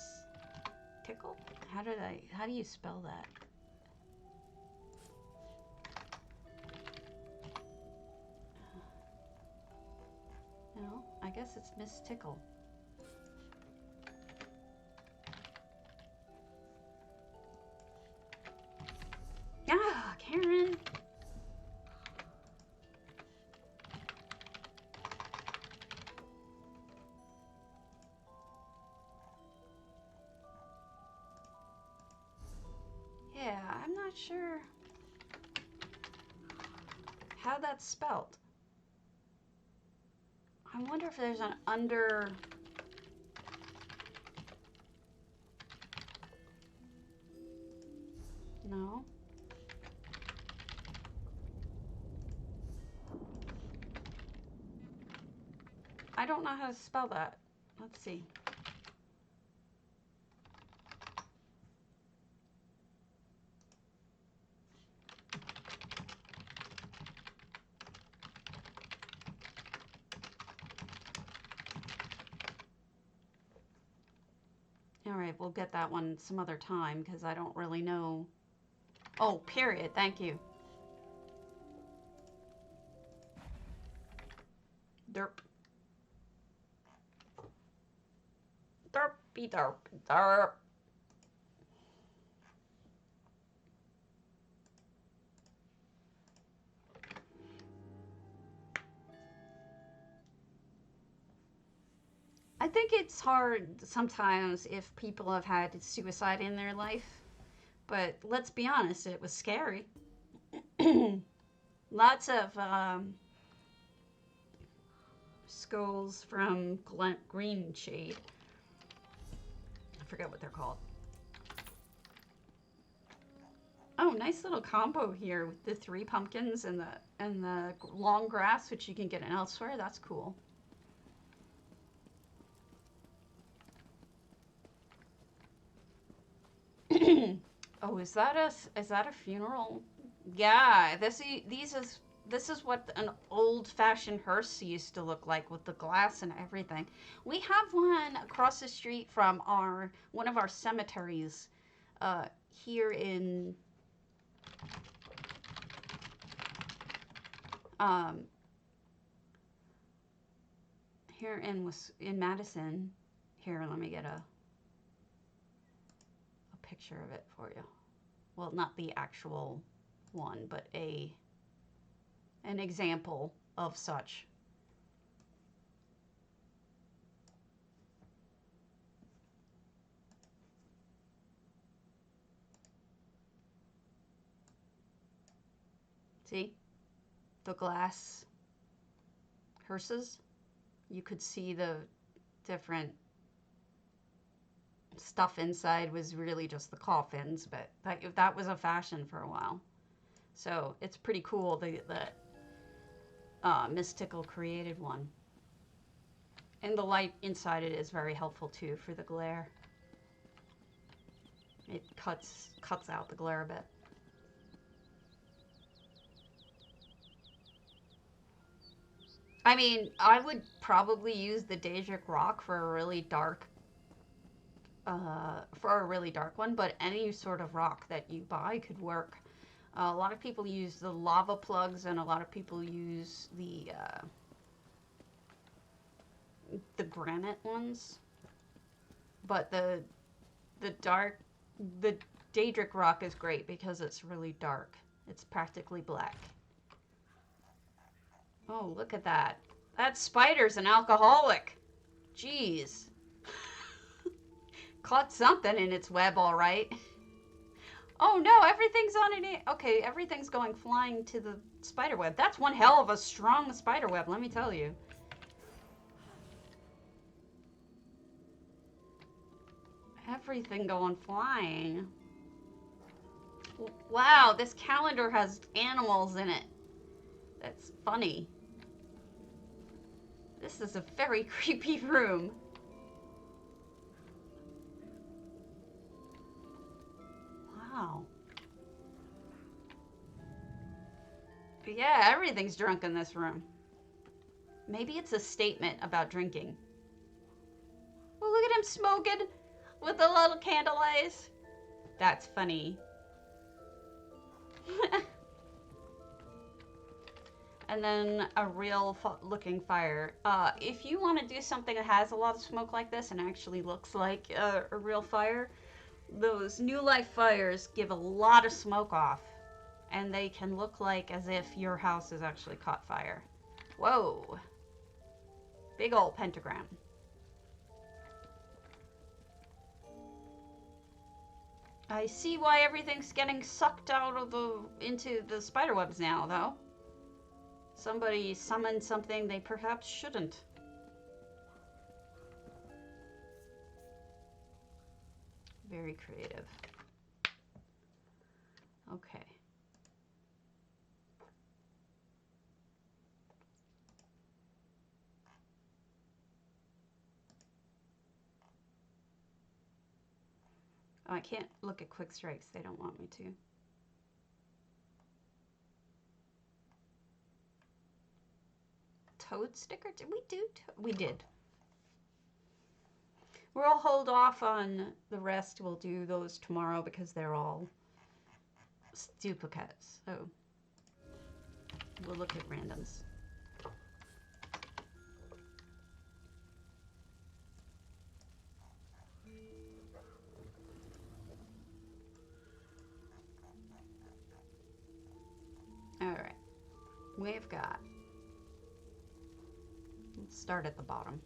Tickle? How do you spell that? No, I guess it's Miss Tickle. Ah, Karen. Yeah, I'm not sure how that's spelled. I wonder if there's an under. No. I don't know how to spell that. Let's see. All right, we'll get that one some other time because I don't really know. Oh, period. Thank you. Derp. Derpy derp. Derp. I think it's hard sometimes if people have had suicide in their life, but let's be honest, it was scary. Lots of skulls from Green Shade. I forget what they're called. Oh, nice little combo here with the 3 pumpkins and the long grass, which you can get in elsewhere. That's cool. Oh, is that a funeral? Yeah, this is what an old-fashioned hearse used to look like with the glass and everything. We have one across the street from our one of our cemeteries here in um, here in Madison. Here, let me get a picture of it for you. Well, not the actual one, but a an example of such. See? The glass hearses. You could see the different stuff inside was really just the coffins, but that was a fashion for a while. So it's pretty cool that Mystical created one. And the light inside it is very helpful too for the glare. It cuts out the glare a bit. I mean, I would probably use the Daedric Rock for a really dark one, but any sort of rock that you buy could work. A lot of people use the lava plugs, and a lot of people use the granite ones. But the Daedric Rock is great because it's really dark. It's practically black. Oh, look at that. That spider's an alcoholic. Jeez. Caught something in its web, all right. Oh no, everything's on it. Okay, everything's going flying to the spider web. That's one hell of a strong spider web, let me tell you. Everything going flying. Wow, this calendar has animals in it. That's funny. This is a very creepy room. Wow. But yeah, everything's drunk in this room. Maybe it's a statement about drinking. Oh, look at him smoking with the little candle eyes. That's funny. And then a real looking fire. If you want to do something that has a lot of smoke like this and actually looks like a real fire, those New Life fires give a lot of smoke off, and they can look like as if your house has actually caught fire. Whoa. Big old pentagram. I see why everything's getting sucked out of into the spider webs now, though. Somebody summoned something they perhaps shouldn't. Very creative. Okay. Oh, I can't look at quick strikes. They don't want me to. Toad sticker? Did we do? We did. We'll hold off on the rest. We'll do those tomorrow because they're all duplicates. So we'll look at randoms. All right. We've got. Let's start at the bottom.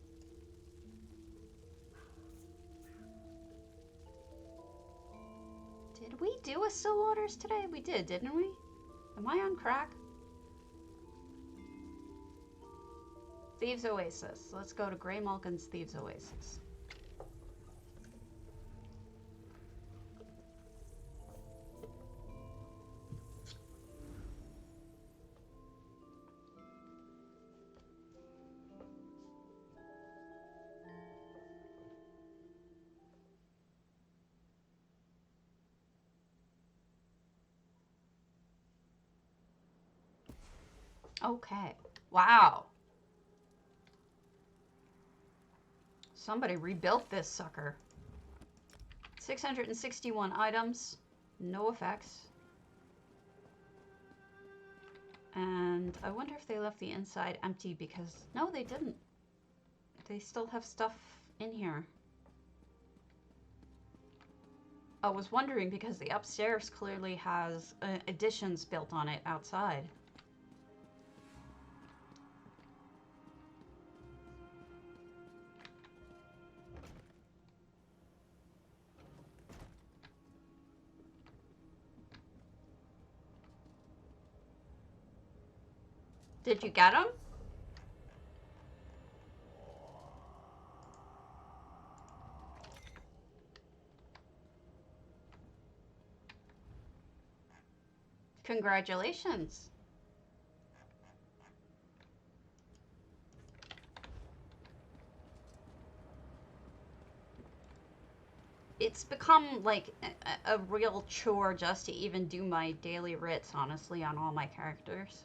Did we do a Still Waters today? We did, didn't we? Am I on crack? Thieves Oasis. Let's go to Greymalkin's Thieves Oasis. Okay. Wow. Somebody rebuilt this sucker. 661 items. No effects. And I wonder if they left the inside empty because... No, they didn't. They still have stuff in here. I was wondering because the upstairs clearly has additions built on it outside. Did you get them? Congratulations. it's become like a real chore just to even do my daily writs, honestly, on all my characters.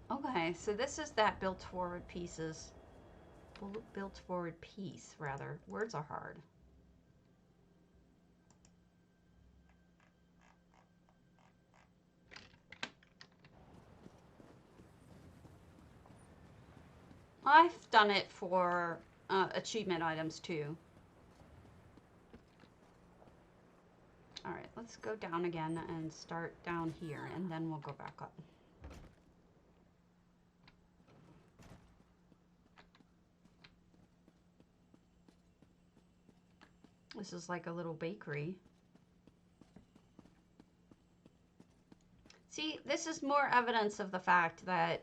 Okay, so this is that built forward pieces. Built forward piece, rather. Words are hard. I've done it for achievement items too. Alright, let's go down again and start down here, and then we'll go back up. This is like a little bakery. See, this is more evidence of the fact that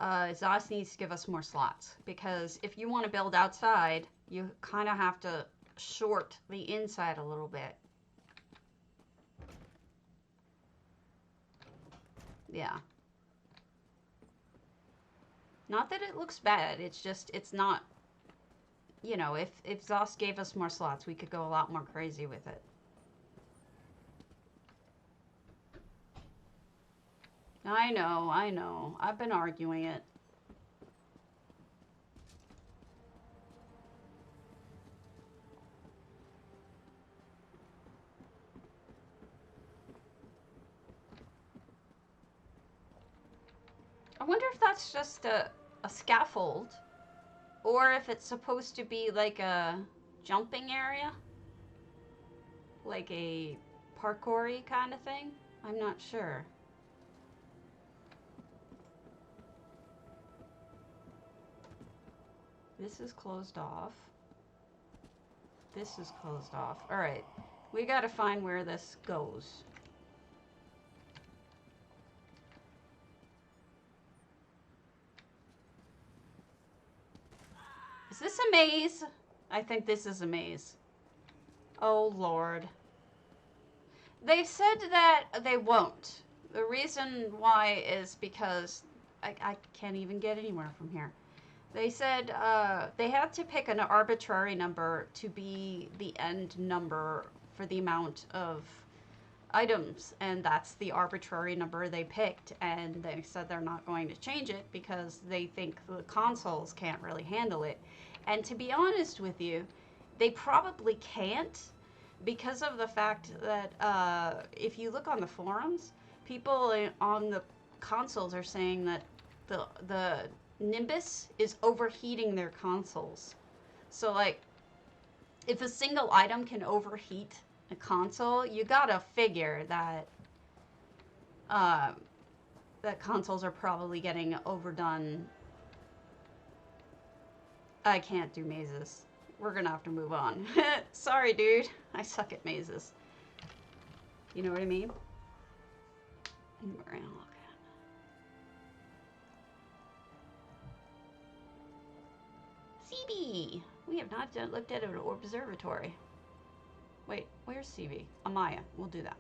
ZOS needs to give us more slots, because if you want to build outside, you kind of have to short the inside a little bit. Yeah. Not that it looks bad, it's just, it's not, you know, if ZOS gave us more slots, we could go a lot more crazy with it. I know. I've been arguing it. I wonder if that's just a scaffold, or if it's supposed to be like a jumping area, like a parkour-y kind of thing. I'm not sure. This is closed off. This is closed off. All right, we gotta find where this goes. Is this a maze? I think this is a maze. Oh, Lord. They said that they won't. The reason why is because I can't even get anywhere from here. They said they had to pick an arbitrary number to be the end number for the amount of items, and that's the arbitrary number they picked, and they said they're not going to change it because they think the consoles can't really handle it. And to be honest with you, they probably can't, because of the fact that if you look on the forums, people on the consoles are saying that the Nimbus is overheating their consoles. So like, if a single item can overheat a console, you gotta figure that that consoles are probably getting overdone. I can't do mazes. We're gonna have to move on. Sorry, dude. I suck at mazes. You know what I mean? We're gonna look at CB. We have not looked at an observatory. Wait, where's CB? Amaya. We'll do that.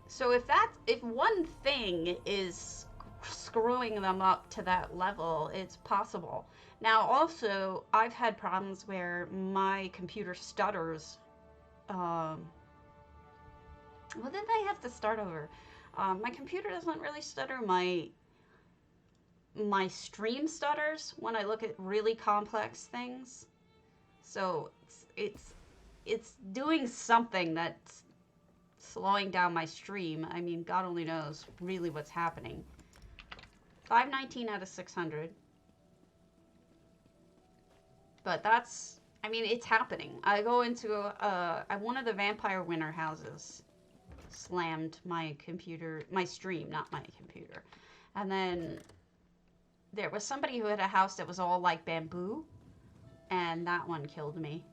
So if one thing is screwing them up to that level, it's possible. Now, also, I've had problems where my computer stutters. Well, then I have to start over. My computer doesn't really stutter. My stream stutters when I look at really complex things. So it's doing something that's slowing down my stream. I mean, God only knows really what's happening. 519 out of 600. But that's, I mean, it's happening. I go into one of the Vampire Winter houses slammed my computer, my stream, not my computer. And then there was somebody who had a house that was all like bamboo, and that one killed me.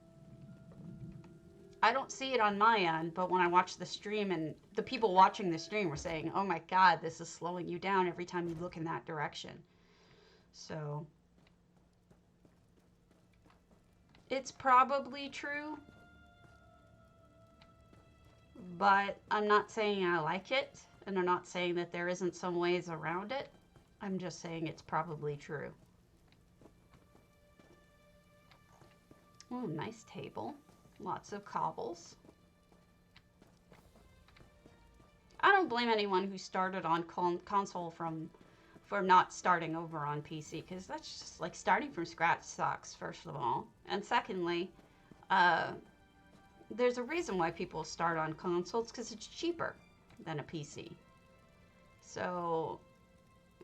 I don't see it on my end, but when I watch the stream, and the people watching the stream were saying, oh my God, this is slowing you down every time you look in that direction. So it's probably true, but I'm not saying I like it, and I'm not saying that there isn't some ways around it. I'm just saying it's probably true. Oh, nice table. Lots of cobbles. I don't blame anyone who started on console for not starting over on PC, because that's just like starting from scratch sucks, first of all. And secondly, uh, there's a reason why people start on consoles, because it's cheaper than a PC. So,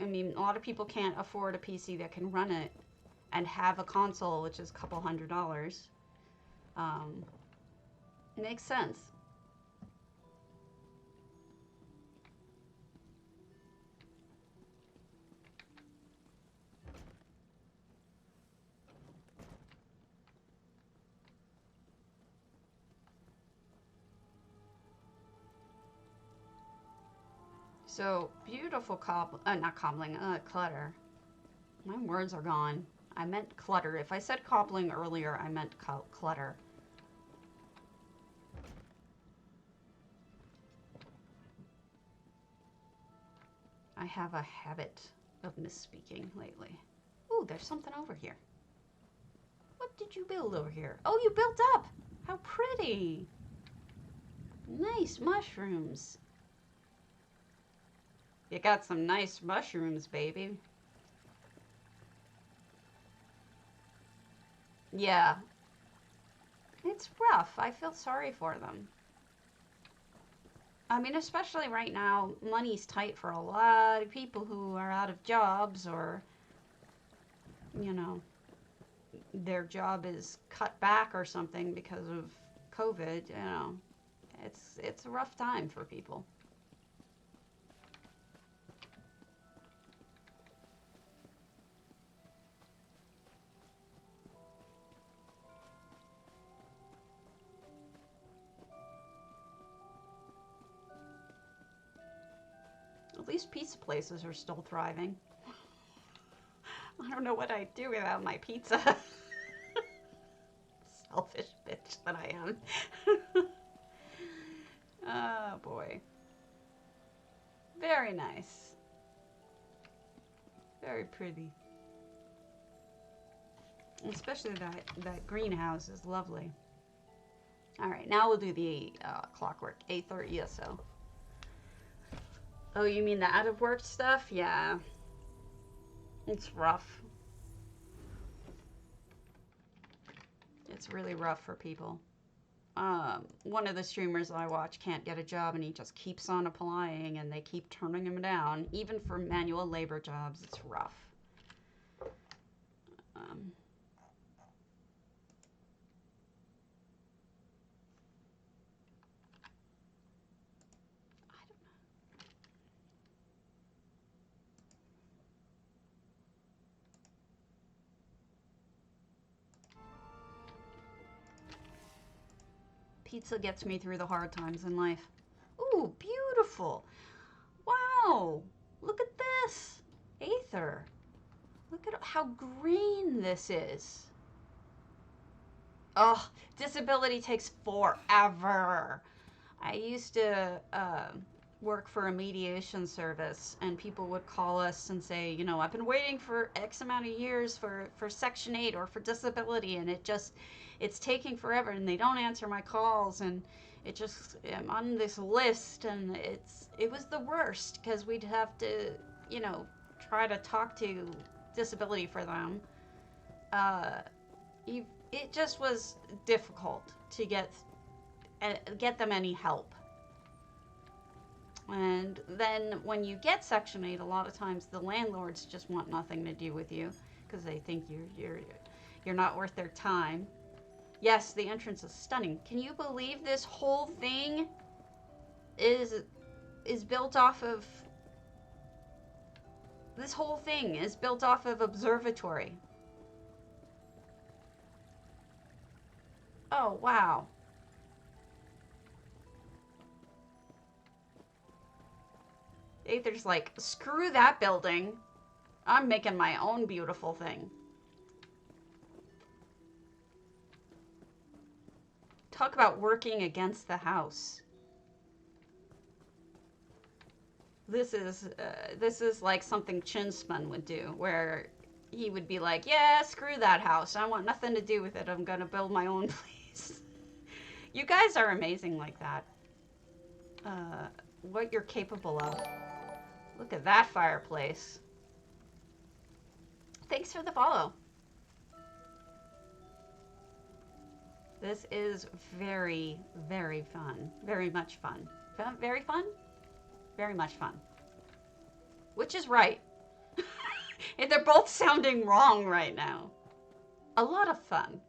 I mean, a lot of people can't afford a PC that can run it and have a console, which is a couple $100. Um, Makes sense. So, beautiful not cobbling, clutter. My words are gone. I meant clutter. If I said cobbling earlier, I meant clutter. I have a habit of misspeaking lately. Ooh, there's something over here. What did you build over here? Oh, you built up! How pretty! Nice mushrooms. You got some nice mushrooms, baby. Yeah, it's rough. I feel sorry for them. I mean, especially right now, money's tight for a lot of people who are out of jobs or, you know, their job is cut back or something because of COVID, it's a rough time for people. At least pizza places are still thriving. I don't know what I'd do without my pizza. Selfish bitch that I am. Oh boy. Very nice. Very pretty. Especially that greenhouse is lovely. All right, now we'll do the clockwork. Aether ESO. Oh, you mean the out of work stuff? Yeah. It's rough. It's really rough for people. One of the streamers I watch can't get a job and he just keeps on applying and they keep turning him down. Even for manual labor jobs, it's rough. Um, Pizza gets me through the hard times in life. Ooh, beautiful. Wow. Look at this. Aether. Look at how green this is. Oh, disability takes forever. I used to work for a mediation service, and people would call us and say, I've been waiting for X amount of years for Section 8 or for disability, and it's taking forever, and they don't answer my calls, and I'm on this list, and it was the worst because we'd have to, try to talk to disability for them. Uh, it just was difficult to get them any help. And then when you get Section 8, a lot of times the landlords just want nothing to do with you because they think you're not worth their time. Yes, the entrance is stunning. Can you believe this whole thing is built off of observatory. Oh, wow. Aether's like, screw that building. I'm making my own beautiful thing. Talk about working against the house. This is like something Chinsman would do, where he would be like, yeah, screw that house. I want nothing to do with it. I'm going to build my own place. You guys are amazing like that. What you're capable of. Look at that fireplace. Thanks for the follow. This is very, very fun. Very much fun. Very fun? Very much fun. Which is right. And they're both sounding wrong right now. A lot of fun.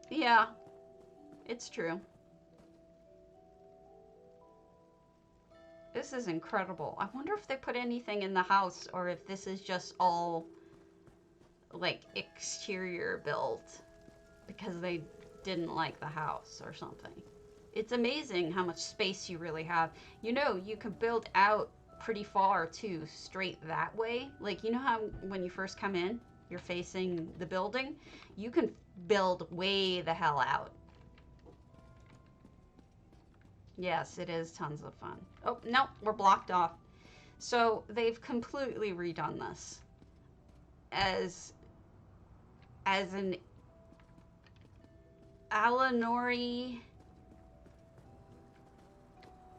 Yeah, it's true. This is incredible. I wonder if they put anything in the house or if this is just all like exterior built because they didn't like the house or something. It's amazing how much space you really have. You know, you can build out pretty far too, straight that way. Like, you know how when you first come in, you're facing the building? You can build way the hell out. Yes, it is tons of fun. Oh, no, we're blocked off. So they've completely redone this as an Alinori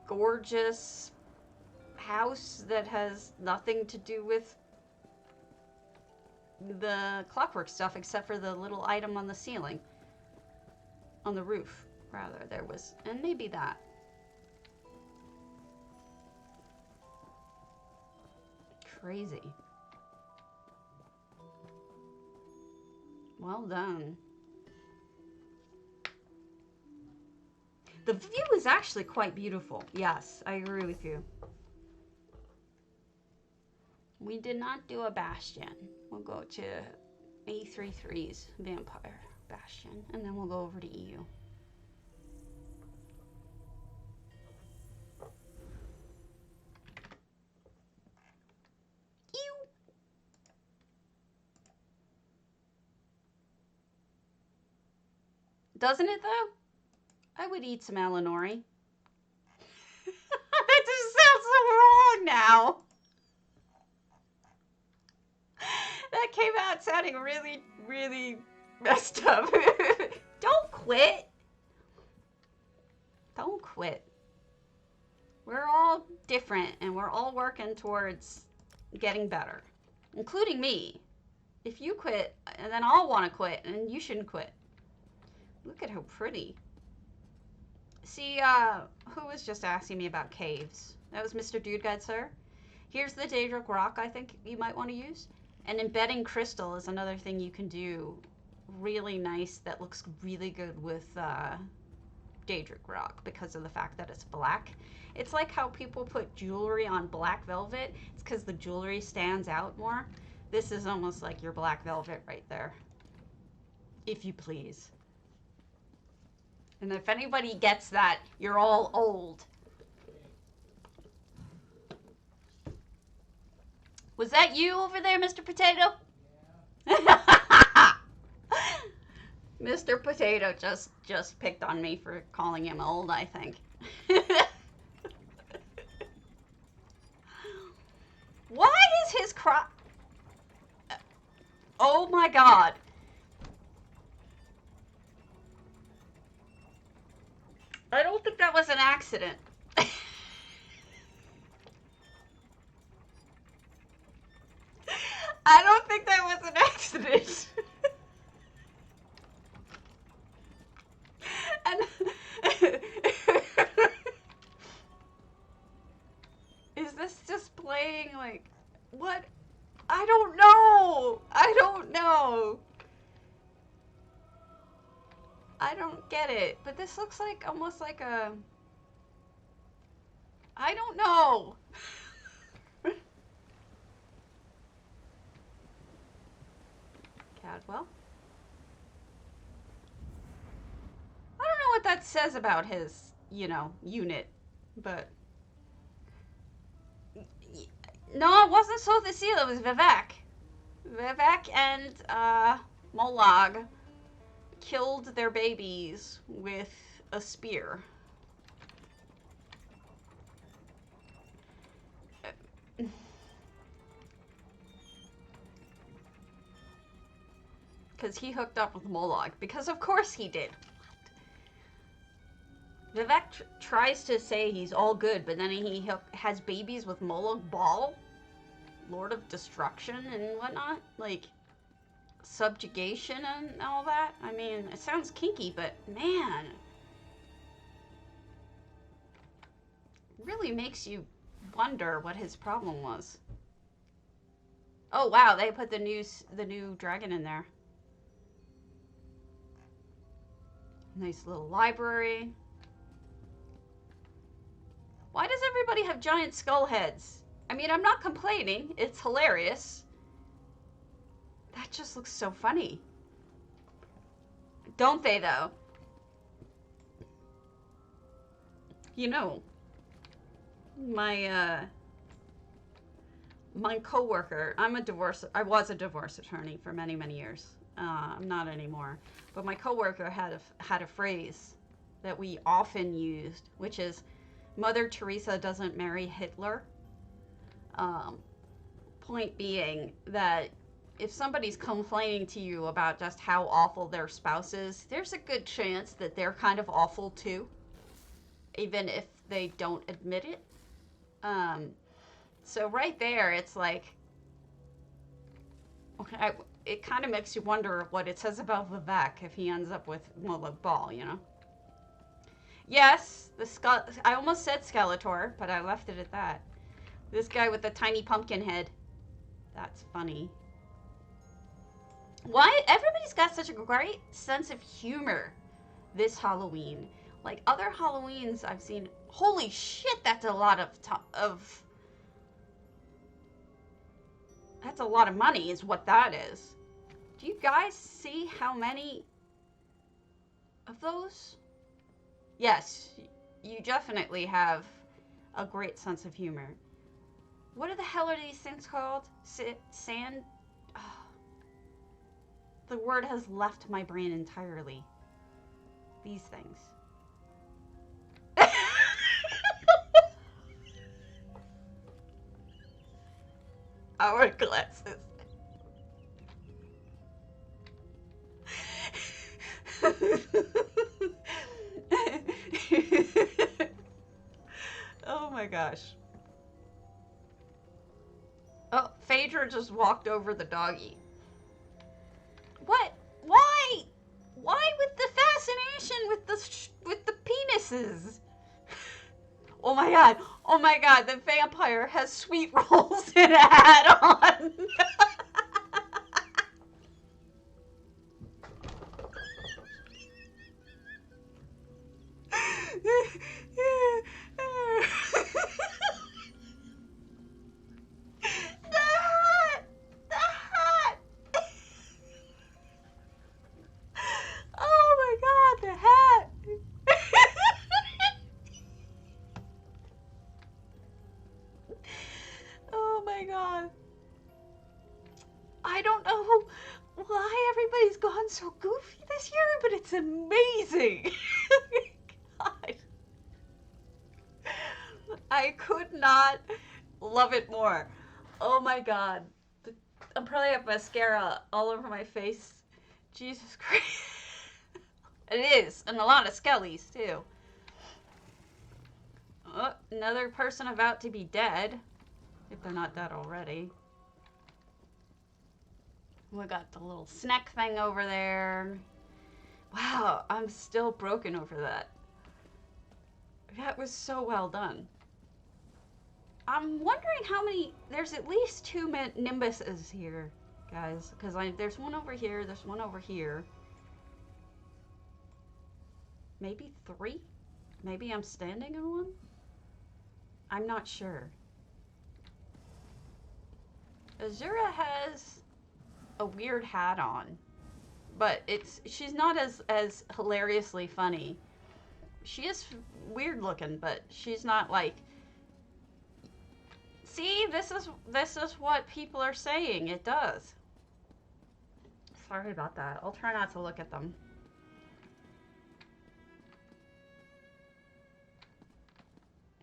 gorgeous house that has nothing to do with the clockwork stuff except for the little item on the ceiling. On the roof, rather, there was. And maybe that. Crazy. Well done. The view is actually quite beautiful. Yes, I agree with you. We did not do a Bastion. We'll go to A33's Vampire Bastion, and then we'll go over to EU. Doesn't it, though? I would eat some Alinori. That just sounds so wrong now. That came out sounding really, really messed up. Don't quit. Don't quit. We're all different, and we're all working towards getting better, including me. If you quit, then I'll want to quit, and you shouldn't quit. Look at how pretty. See, who was just asking me about caves? That was Mr. Dude Guide, sir. Here's the Daedric Rock I think you might want to use. And embedding crystal is another thing you can do really nice that looks really good with Daedric Rock because of the fact that it's black. It's like how people put jewelry on black velvet. It's because the jewelry stands out more. This is almost like your black velvet right there. If you please. And if anybody gets that, you're all old. Was that you over there, Mr. Potato? Yeah. Mr. Potato just picked on me for calling him old, I think. Why is his crop... Oh my god. I don't think that was an accident. I don't think that was an accident. And is this just playing like what? I don't know. I don't know. I don't get it. But this looks like almost like a... I don't know. Cadwell? I don't know what that says about his, you know, unit, but... No, it wasn't Soul the Seal, it was Vivek. Vivek and, Molag killed their babies with a spear. Because he hooked up with Moloch. Because of course he did. Vivek tries to say he's all good, but then he has babies with Moloch Baal, Lord of Destruction and whatnot. Like, subjugation and all that. I mean, it sounds kinky, but man. Really makes you wonder what his problem was. Oh wow, they put the new dragon in there. Nice little library. Why does everybody have giant skull heads? I mean, I'm not complaining. It's hilarious. That just looks so funny. Don't they, though? You know, my coworker, I was a divorce attorney for many, many years. I'm not anymore. But my coworker had a phrase that we often used, which is, Mother Teresa doesn't marry Hitler. Point being that if somebody's complaining to you about just how awful their spouse is, there's a good chance that they're kind of awful too, even if they don't admit it. So right there, it's like, okay, it kind of makes you wonder what it says about Vivek if he ends up with Moloch Baal, you know? Yes, I almost said Skeletor, but I left it at that. This guy with the tiny pumpkin head. That's funny. Why? Everybody's got such a great sense of humor this Halloween. Like other Halloweens I've seen, holy shit, that's a lot that's a lot of money is what that is. Do you guys see how many of those? Yes, you definitely have a great sense of humor. What the hell are these things called? Sand? Oh, the word has left my brain entirely. These things. Our glasses. Oh my gosh. Oh, Phaedra just walked over the doggy. What? Why? Why with the fascination with the penises? Oh my god. Oh my god, the vampire has sweet rolls and a hat on. The hat. Oh my god, the hat. Oh my god. I don't know why everybody's gone so goofy this year, but it's amazing. God. I could not love it more. Oh my god. I'm probably have mascara all over my face. Jesus Christ. It is, and a lot of skellies too. Oh, another person about to be dead. If they're not dead already. We got the little snack thing over there. Wow, I'm still broken over that. That was so well done. I'm wondering how many... There's at least 2 Nimbuses here, guys. Because there's one over here, there's one over here. Maybe 3? Maybe I'm standing in one? I'm not sure. Azura has a weird hat on. But she's not as hilariously funny. She is weird looking, but she's not like... See, this is what people are saying. It does. Sorry about that. I'll try not to look at them.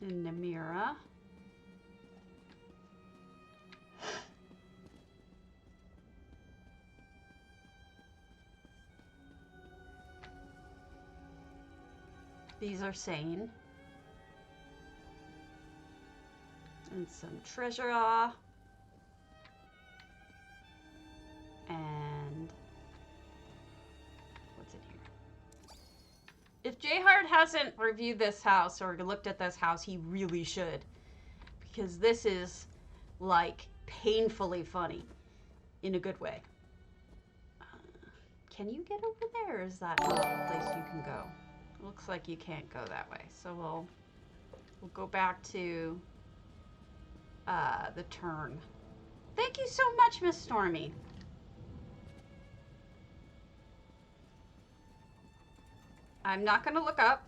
And Namira. These are sane. And some treasure. And what's in here? If Jayhard hasn't reviewed this house or looked at this house, he really should. Because this is, like, painfully funny. In a good way. Can you get over there, or is that not a place you can go? Looks like you can't go that way. So we'll go back to the turn. Thank you so much, Miss Stormy. I'm not going to look up.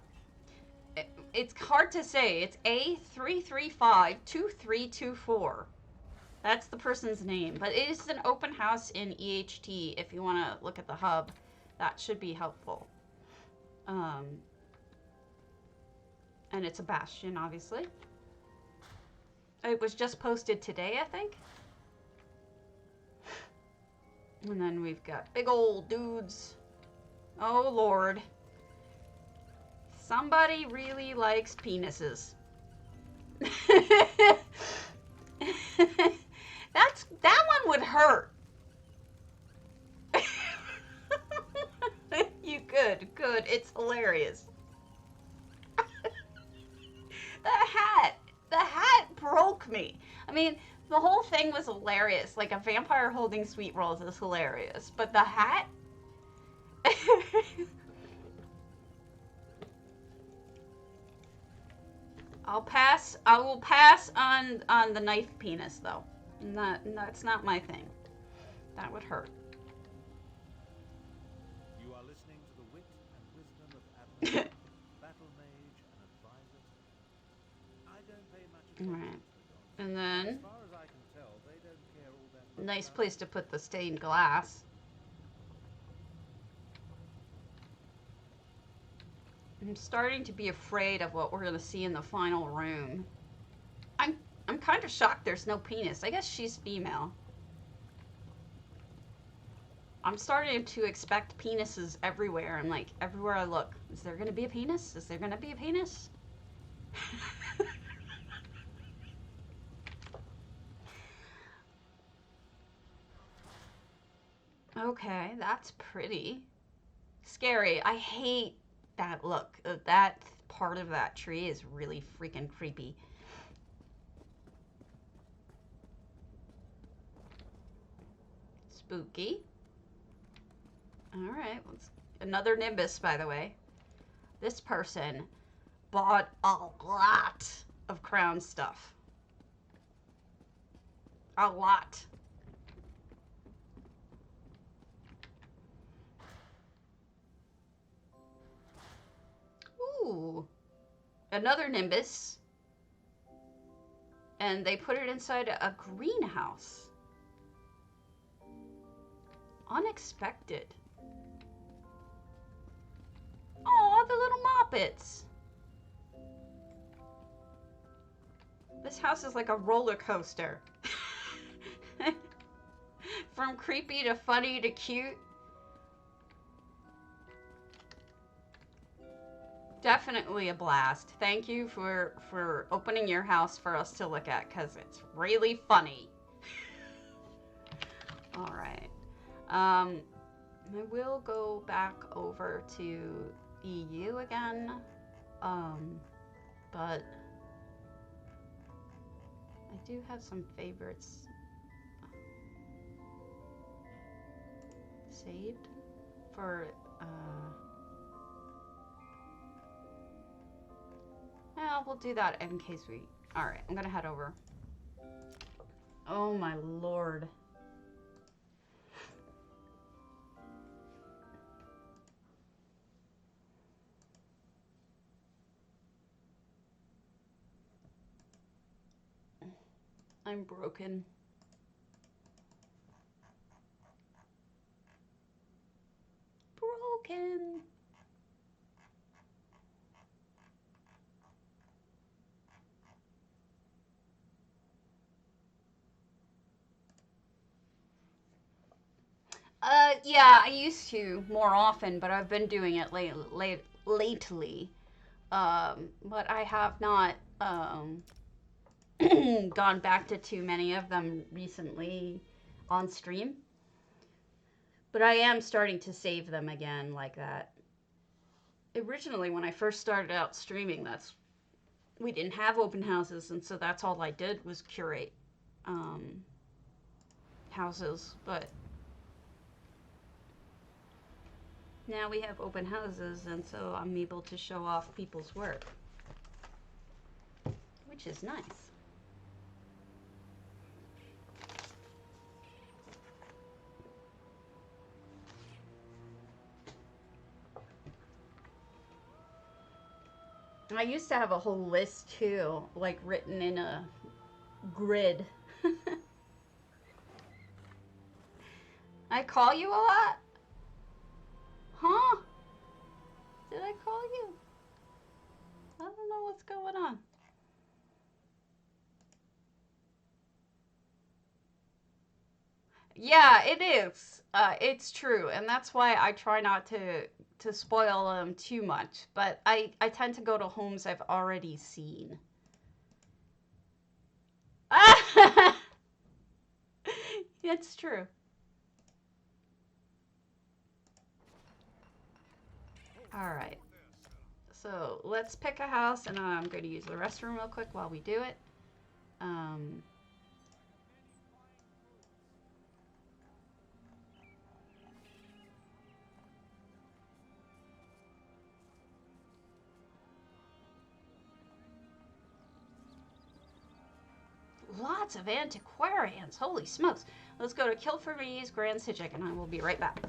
It's hard to say. It's A3352324. That's the person's name. But it is an open house in EHT if you want to look at the hub. That should be helpful. And it's a bastion, obviously. It was just posted today, I think. And then we've got big old dudes. Oh, Lord. Somebody really likes penises. That one would hurt. You good. It's hilarious. The hat broke me. I mean, the whole thing was hilarious. Like, a vampire holding sweet rolls is hilarious. But the hat? I will pass on the knife penis, though. That's not my thing. That would hurt. You are listening to the wit and wisdom of Admiral, battle mage and advisor. I don't pay much attention Right. to the gods. And then, As far as I can tell, they don't care all that much nice about place to put the stained glass. I'm starting to be afraid of what we're going to see in the final room. I'm kind of shocked there's no penis. I guess she's female. I'm starting to expect penises everywhere. I'm like, everywhere I look, is there going to be a penis? Is there going to be a penis? Okay, that's pretty. Scary. I hate that look. That part of that tree is really freaking creepy. Spooky. Alright, another Nimbus, by the way. This person bought a lot of crown stuff. A lot. Ooh. Another Nimbus. And they put it inside a greenhouse. Unexpected. Oh, the little Moppets. This house is like a roller coaster. From creepy to funny to cute. Definitely a blast. Thank you for opening your house for us to look at, because it's really funny. All right. I will go back over to EU again, but I do have some favorites saved for, yeah, we'll do that in case we, all right, I'm gonna head over. Oh my Lord. I'm broken. Broken. Yeah, I used to more often, but I've been doing it lately. But I have not gone back to too many of them recently on stream. But I am starting to save them again like that. Originally, when I first started out streaming, that's we didn't have open houses, and so that's all I did was curate um, houses. But now we have open houses, and so I'm able to show off people's work, which is nice. I used to have a whole list too, like written in a grid. I call you a lot? Huh? Did I call you? I don't know what's going on. Yeah, it is. It's true, and that's why I try not to spoil them too much. But I tend to go to homes I've already seen. It's true. All right. So let's pick a house, and I'm going to use the restroom real quick while we do it. Um, Lots of antiquarians. Holy smokes. Let's go to Kilfreeze Grand Sijik, and I will be right back.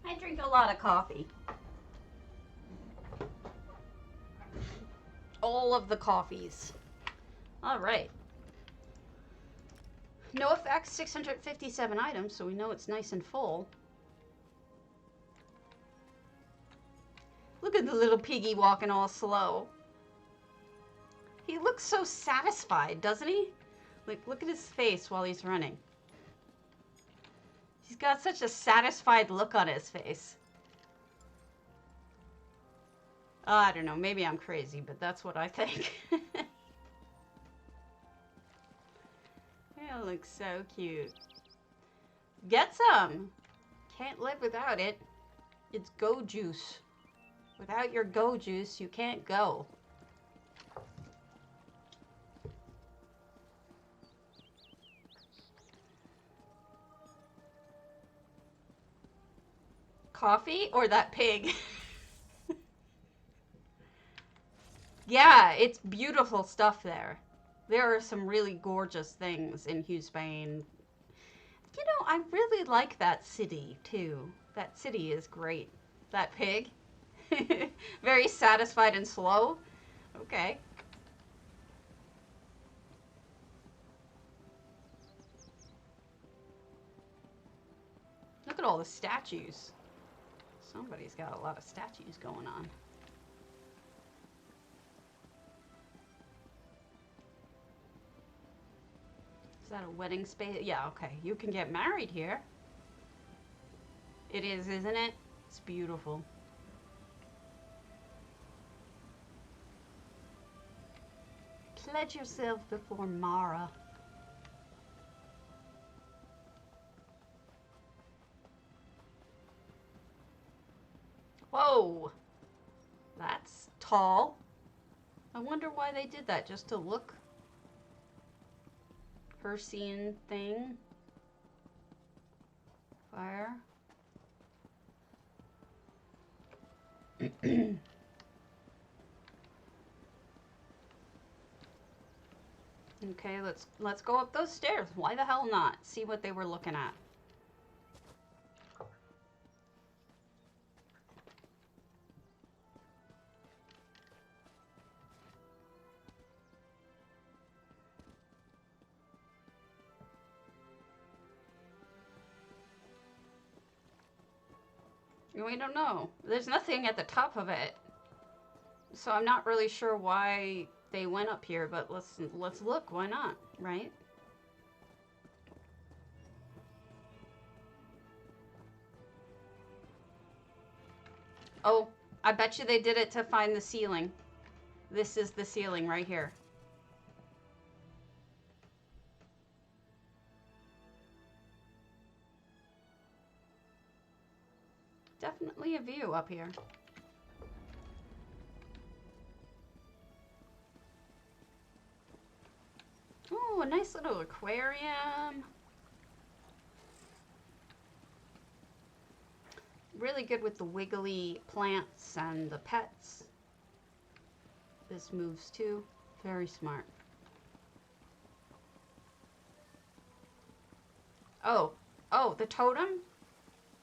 I drink a lot of coffee. All of the coffees. All right. No effects, 657 items, so we know it's nice and full. Look at the little piggy walking all slow. He looks so satisfied, doesn't he? Like, look at his face while he's running. He's got such a satisfied look on his face. I don't know, maybe I'm crazy, but that's what I think. It looks so cute. Get some! Can't live without it. It's go juice. Without your go juice, you can't go. Coffee or that pig? Yeah, it's beautiful stuff there. There are some really gorgeous things in Hughesbane. You know, I really like that city, too. That city is great. That pig. Very satisfied and slow. Okay. Look at all the statues. Somebody's got a lot of statues going on. Is that a wedding space? Yeah, okay. You can get married here. It is, isn't it? It's beautiful. Pledge yourself before Mara. Whoa! That's tall. I wonder why they did that, just to look. Hercian thing. Fire. Okay, let's go up those stairs. Why the hell not? See what they were looking at. We don't know. There's nothing at the top of it. So I'm not really sure why they went up here, but let's look. Why not, right? Oh, I bet you they did it to find the ceiling. This is the ceiling right here. Definitely a view up here. Oh, a nice little aquarium. Really good with the wiggly plants and the pets. This moves too. Very smart. Oh, the totem?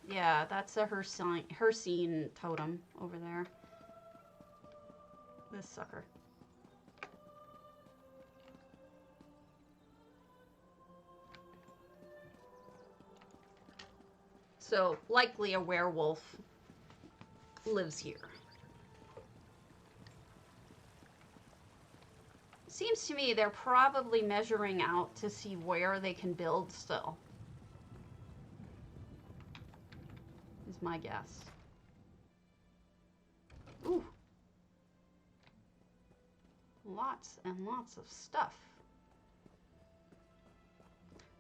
Yeah, that's a Hercene totem over there. This sucker. So, likely a werewolf lives here. Seems to me they're probably measuring out to see where they can build still. Is my guess. Ooh. Lots and lots of stuff.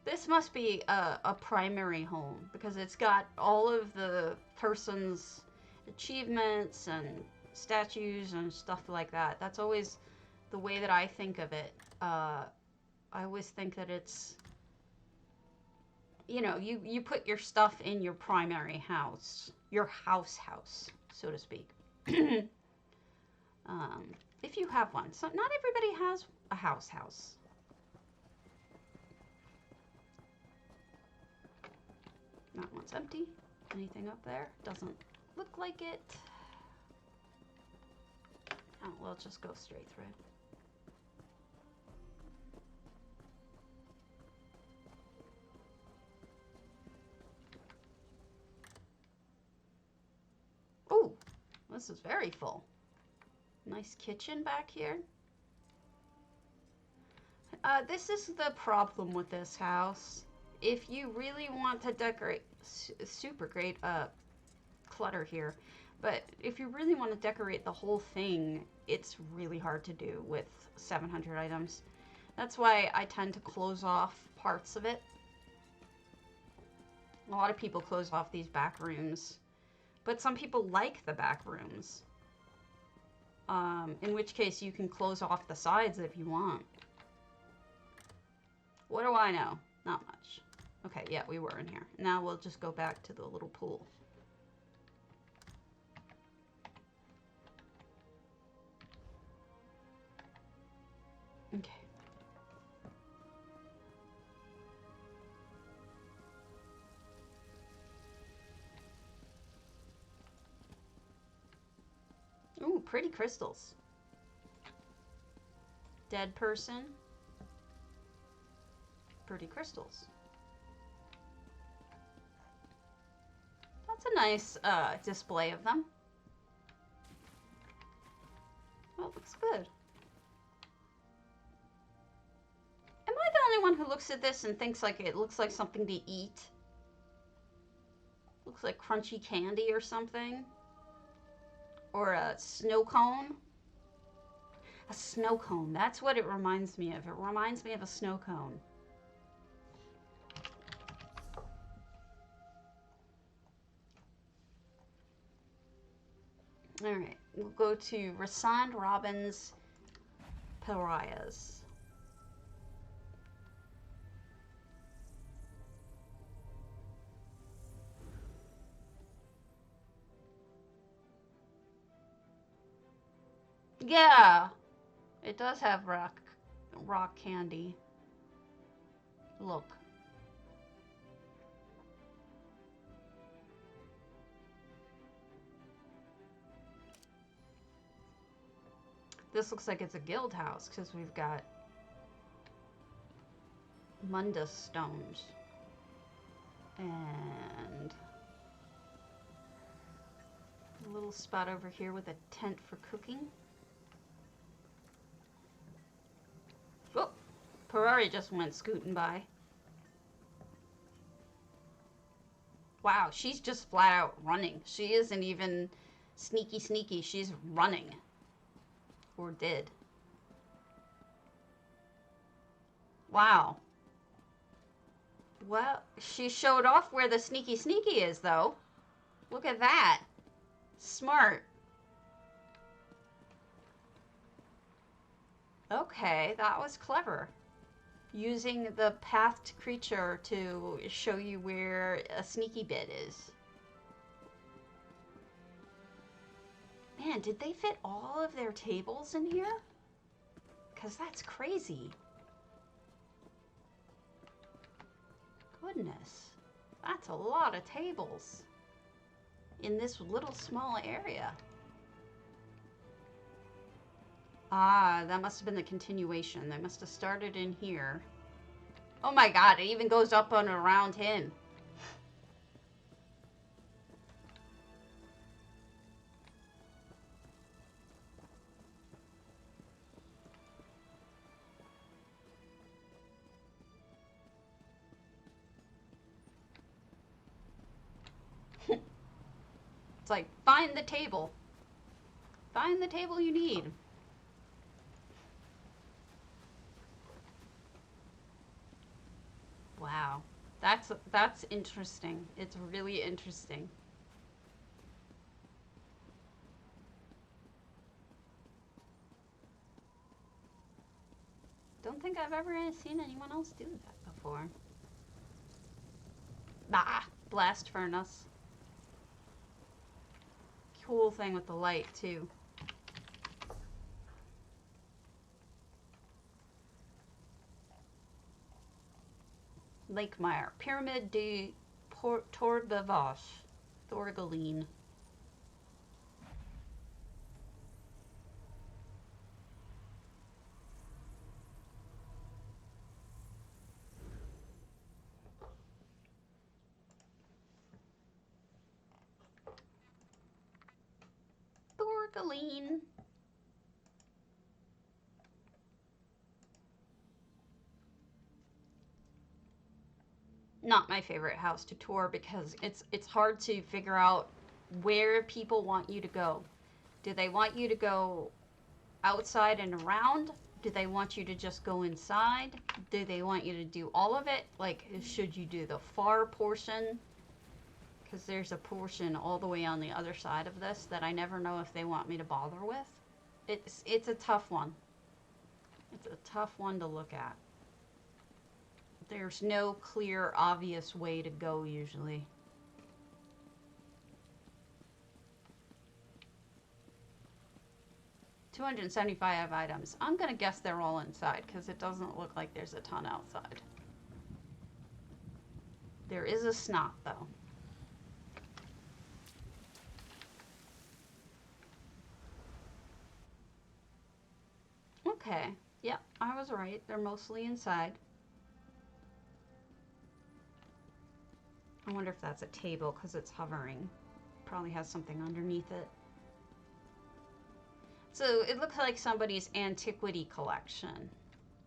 This must be a primary home because it's got all of the person's achievements and statues and stuff like that. That's always the way that I think of it. I always think that it's, you know, you put your stuff in your primary house, your house, so to speak. If you have one. So not everybody has a house. That one's empty. Anything up there? Doesn't look like it. Oh, we'll just go straight through. Ooh, this is very full. Nice kitchen back here. This is the problem with this house. If you really want to decorate, super great clutter here, but if you really want to decorate the whole thing, it's really hard to do with 700 items. That's why I tend to close off parts of it. A lot of people close off these back rooms, but some people like the back rooms. In which case you can close off the sides if you want. What do I know? Not much. Okay, yeah, we were in here. Now we'll just go back to the little pool. Okay. Ooh, pretty crystals. Dead person. Pretty crystals. That's a nice display of them. Well, it looks good. Am I the only one who looks at this and thinks like it looks like something to eat? Looks like crunchy candy or something. Or a snow cone. A snow cone. That's what it reminds me of. It reminds me of a snow cone. All right, we'll go to Rasand Robbins Pariahs. Yeah, it does have rock candy. Look. This looks like it's a guild house because we've got Mundus stones. And a little spot over here with a tent for cooking. Oh, Parari just went scooting by. Wow, she's just flat out running. She isn't even sneaky. She's running. Or did. Wow. Well, she showed off where the sneaky is, though. Look at that. Smart. Okay, that was clever. Using the pathed creature to show you where a sneaky bit is. Man, did they fit all of their tables in here? Because that's crazy. Goodness. That's a lot of tables in this little small area. Ah, that must have been the continuation. They must have started in here. Oh my god, it even goes up and around him. It's like, find the table. Find the table you need. Wow. That's interesting. It's really interesting. Don't think I've ever seen anyone else do that before. Bah! Blast furnace. Cool thing with the light, too. Lakemeyer. Pyramid de Torbavash. Thorgaline. Thorgaline. Not my favorite house to tour because it's hard to figure out where people want you to go. Do they want you to go outside and around? Do they want you to just go inside? Do they want you to do all of it? Like, should you do the far portion? Because there's a portion all the way on the other side of this that I never know if they want me to bother with. It's a tough one. It's a tough one to look at. There's no clear, obvious way to go usually. $275 items. I'm gonna guess they're all inside because it doesn't look like there's a ton outside. There is a snot though. Okay, yep, I was right. They're mostly inside. I wonder if that's a table because it's hovering. Probably has something underneath it. So it looks like somebody's antiquity collection.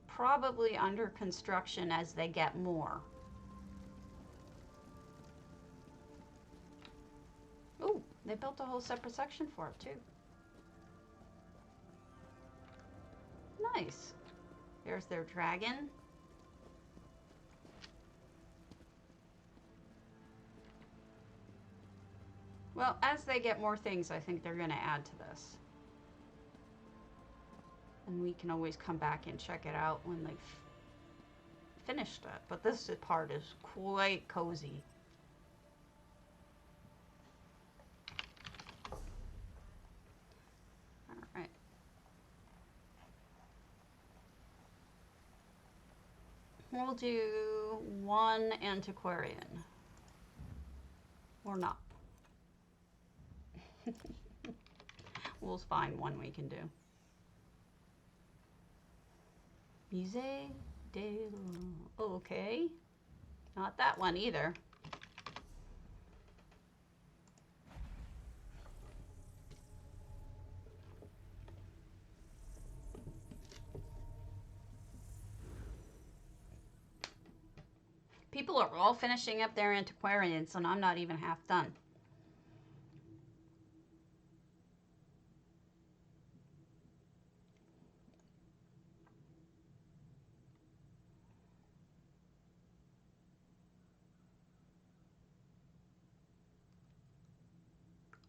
Probably under construction as they get more. Oh, they built a whole separate section for it too. nice. There's their dragon. Well, as they get more things, I think they're going to add to this. And we can always come back and check it out when they've finished it. But this part is quite cozy. All right. We'll do one antiquarian. Or not. We'll find one we can do. Musée de... Okay. Not that one either. People are all finishing up their antiquarians, and I'm not even half done.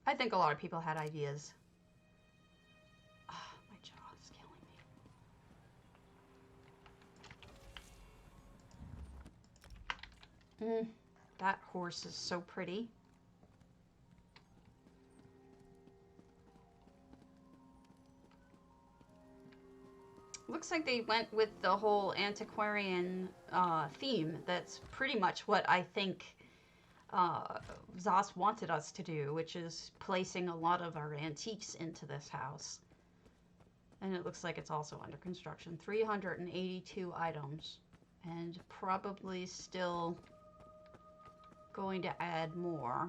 I think a lot of people had ideas. Oh, my jaw is killing me. That horse is so pretty. Looks like they went with the whole antiquarian theme. That's pretty much what I think Zos wanted us to do, which is placing a lot of our antiques into this house. And it looks like it's also under construction. 382 items. And probably still going to add more.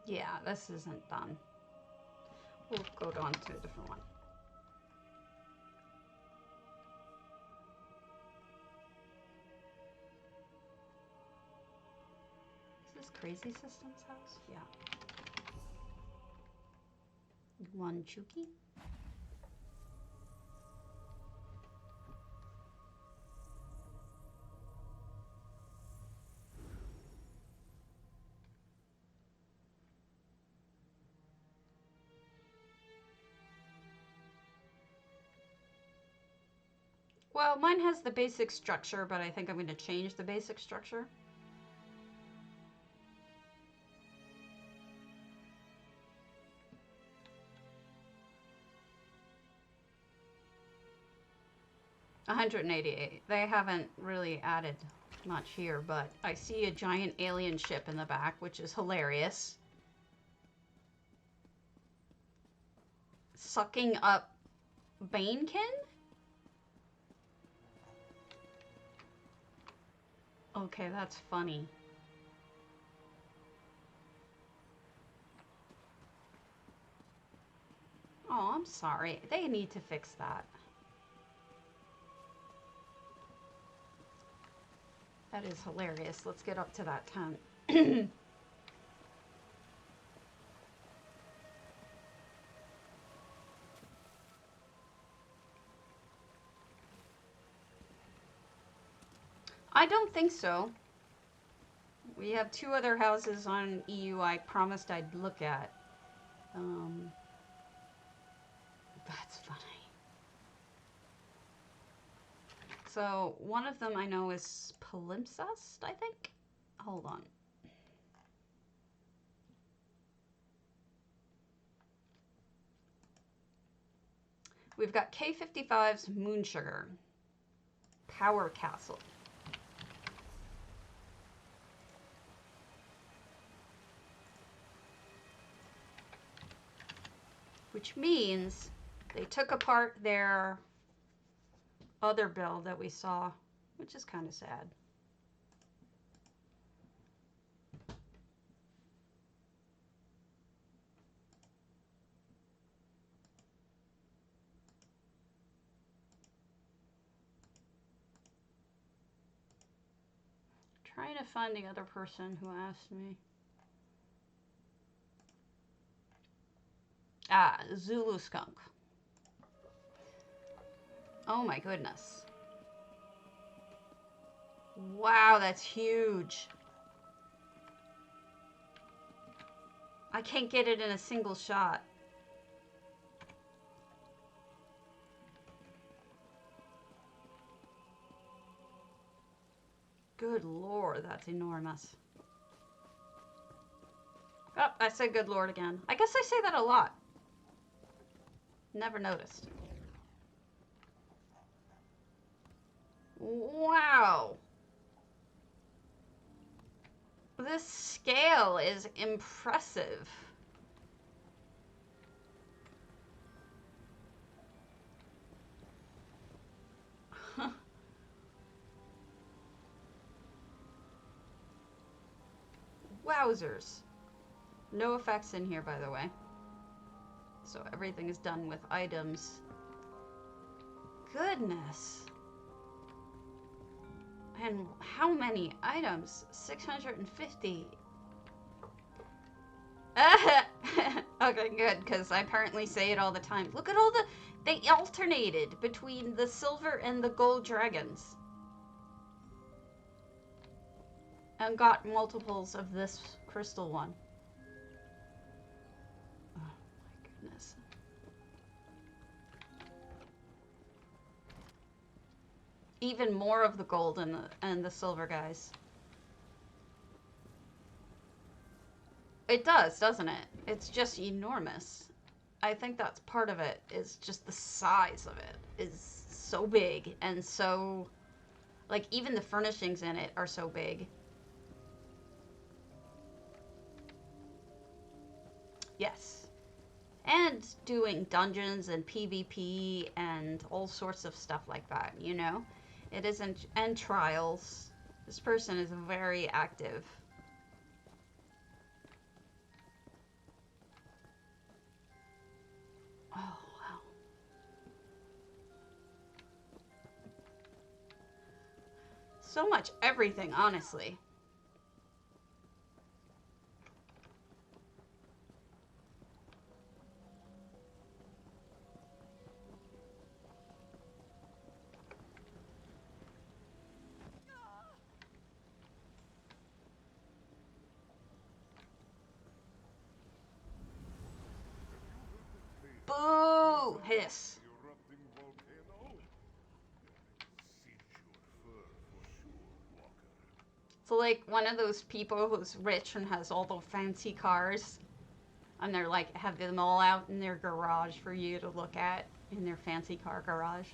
Yeah, this isn't done. We'll go on to a different one. Is this Crazy Systems house? Yeah. One Chuki. Well, mine has the basic structure, but I think I'm going to change the basic structure. $188. They haven't really added much here, but I see a giant alien ship in the back, which is hilarious. Sucking up Banekin? Okay, that's funny. Oh, I'm sorry. They need to fix that. That is hilarious. Let's get up to that tent. I don't think so. We have two other houses on EU I promised I'd look at. That's funny. So one of them I know is Palimpsest, I think. Hold on. We've got K55's Moonsugar. Power Castle. Which means they took apart their other build that we saw, which is kind of sad. Trying to find the other person who asked me. Ah, Zulu skunk. Oh my goodness. Wow, that's huge. I can't get it in a single shot. Good lord, that's enormous. Oh, I said good lord again. I guess I say that a lot. Never noticed. Wow. This scale is impressive. Wowzers. No effects in here, by the way. So everything is done with items. Goodness. And how many items? 650. Okay, good, because I apparently say it all the time. Look at all the... They alternated between the silver and the gold dragons. And got multiples of this crystal one. Oh my goodness. Even more of the gold and the silver guys. It does, doesn't it? It's just enormous. I think that's part of it, is just the size of it is so big and so, like, even the furnishings in it are so big. Yes. And doing dungeons and PvP and all sorts of stuff like that, you know? It isn't, and trials. This person is very active. Oh, wow. So much everything, honestly. Boo! Hiss. So, like, one of those people who's rich and has all the fancy cars, and they're like, have them all out in their garage for you to look at, in their fancy car garage.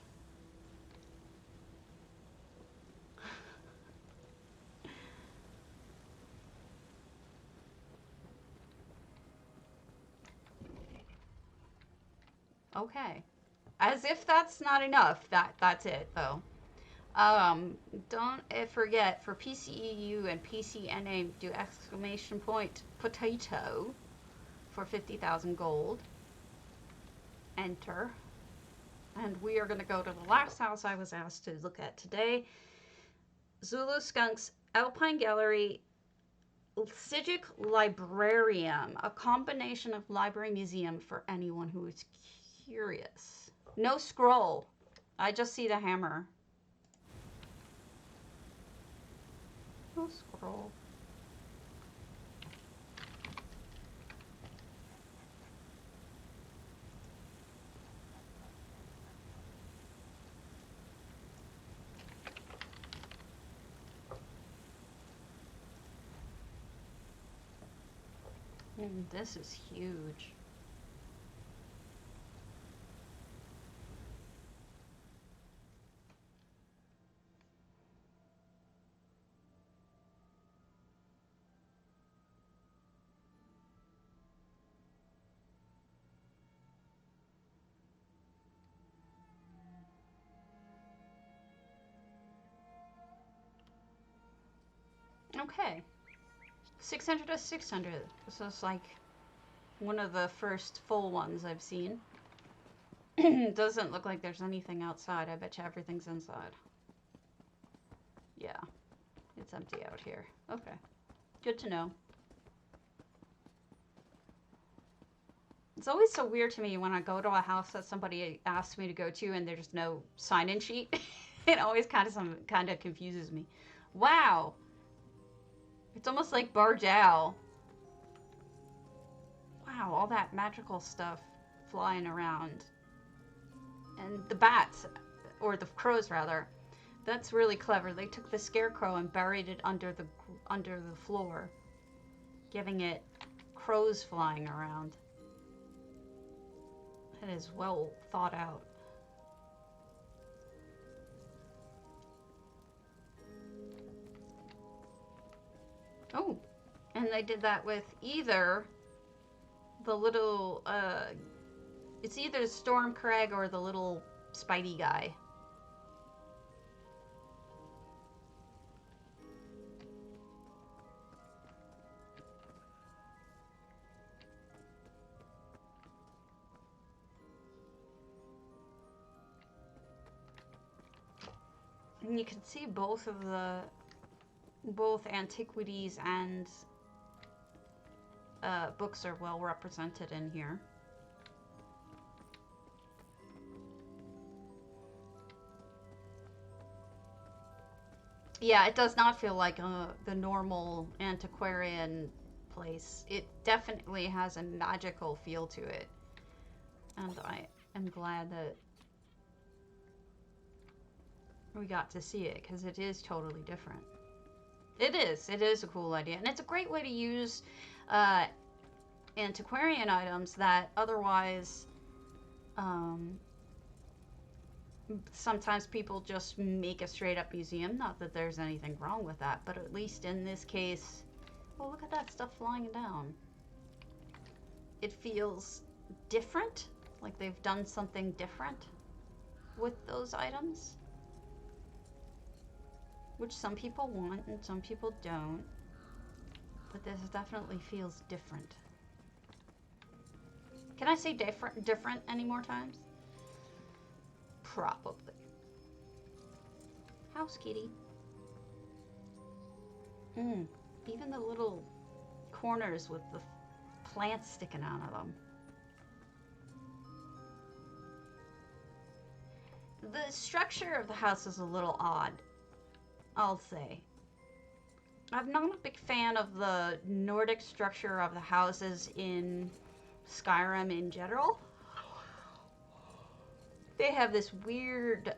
Okay. As if that's not enough. That's it, though. Um, don't forget, for PCEU and PCNA, do exclamation point potato for 50,000 gold. Enter. And we are going to go to the last house I was asked to look at today. Zulu Skunk's Alpine Gallery Sigic Librarium, a combination of library museum for anyone who is curious. No scroll. I just see the hammer. No scroll. This is huge. Okay. 600 to 600. This is like one of the first full ones I've seen. Doesn't look like there's anything outside. I bet you everything's inside. Yeah. It's empty out here. Okay. Good to know. It's always so weird to me when I go to a house that somebody asks me to go to and there's no sign-in sheet. It always kind of confuses me. Wow, it's almost like Barjow. Wow, all that magical stuff flying around, and the bats, or the crows rather. That's really clever. They took the scarecrow and buried it under the floor, giving it crows flying around. It is well thought out. Oh, and they did that with either the little, it's either Stormcrag or the little Spidey guy. And you can see both antiquities and books are well represented in here. Yeah, it does not feel like the normal antiquarian place. It definitely has a magical feel to it. And I am glad that we got to see it, because it is totally different. It is a cool idea, and it's a great way to use antiquarian items that otherwise sometimes people just make a straight up museum. Not that there's anything wrong with that, but at least in this case, oh, look at that stuff flying down. It feels different, like they've done something different with those items, which some people want and some people don't, but this definitely feels different. Can I say different any more times? Probably. House kitty. Even the little corners with the plants sticking out of them. The structure of the house is a little odd, I'll say. I'm not a big fan of the Nordic structure of the houses in Skyrim in general. They have this weird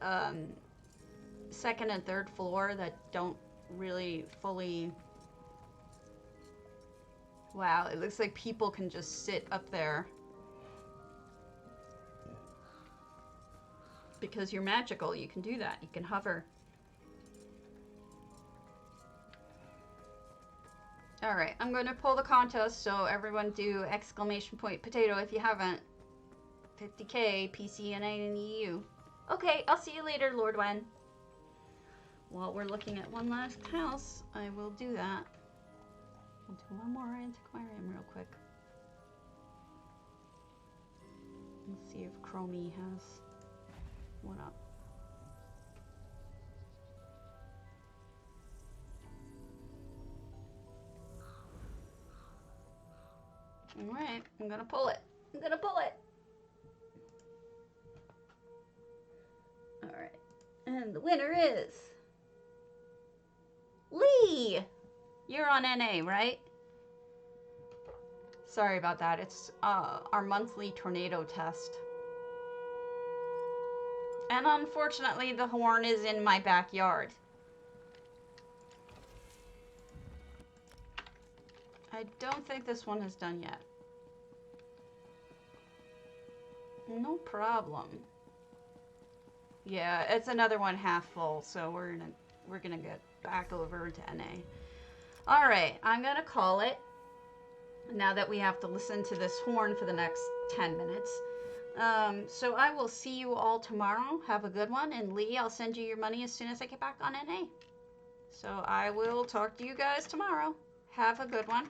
second and third floor that don't really fully... Wow, it looks like people can just sit up there. Because you're magical, you can do that. You can hover. Alright, I'm going to pull the contest, so everyone do exclamation point potato if you haven't. 50k, PCNA in the EU. Okay, I'll see you later, Lord Wen. While we're looking at one last house, I will do that. I'll do one more antiquarian real quick. Let's see if Chromie has one up. Alright, I'm gonna pull it. I'm gonna pull it. Alright. And the winner is... Lee! You're on NA, right? Sorry about that. It's our monthly tornado test. And unfortunately, the horn is in my backyard. I don't think this one is done yet. No problem. Yeah, it's another one half full, so we're gonna get back over to NA. All right, I'm gonna call it. Now that we have to listen to this horn for the next 10 minutes. So I will see you all tomorrow. Have a good one. And Lee, I'll send you your money as soon as I get back on NA. So I will talk to you guys tomorrow. Have a good one.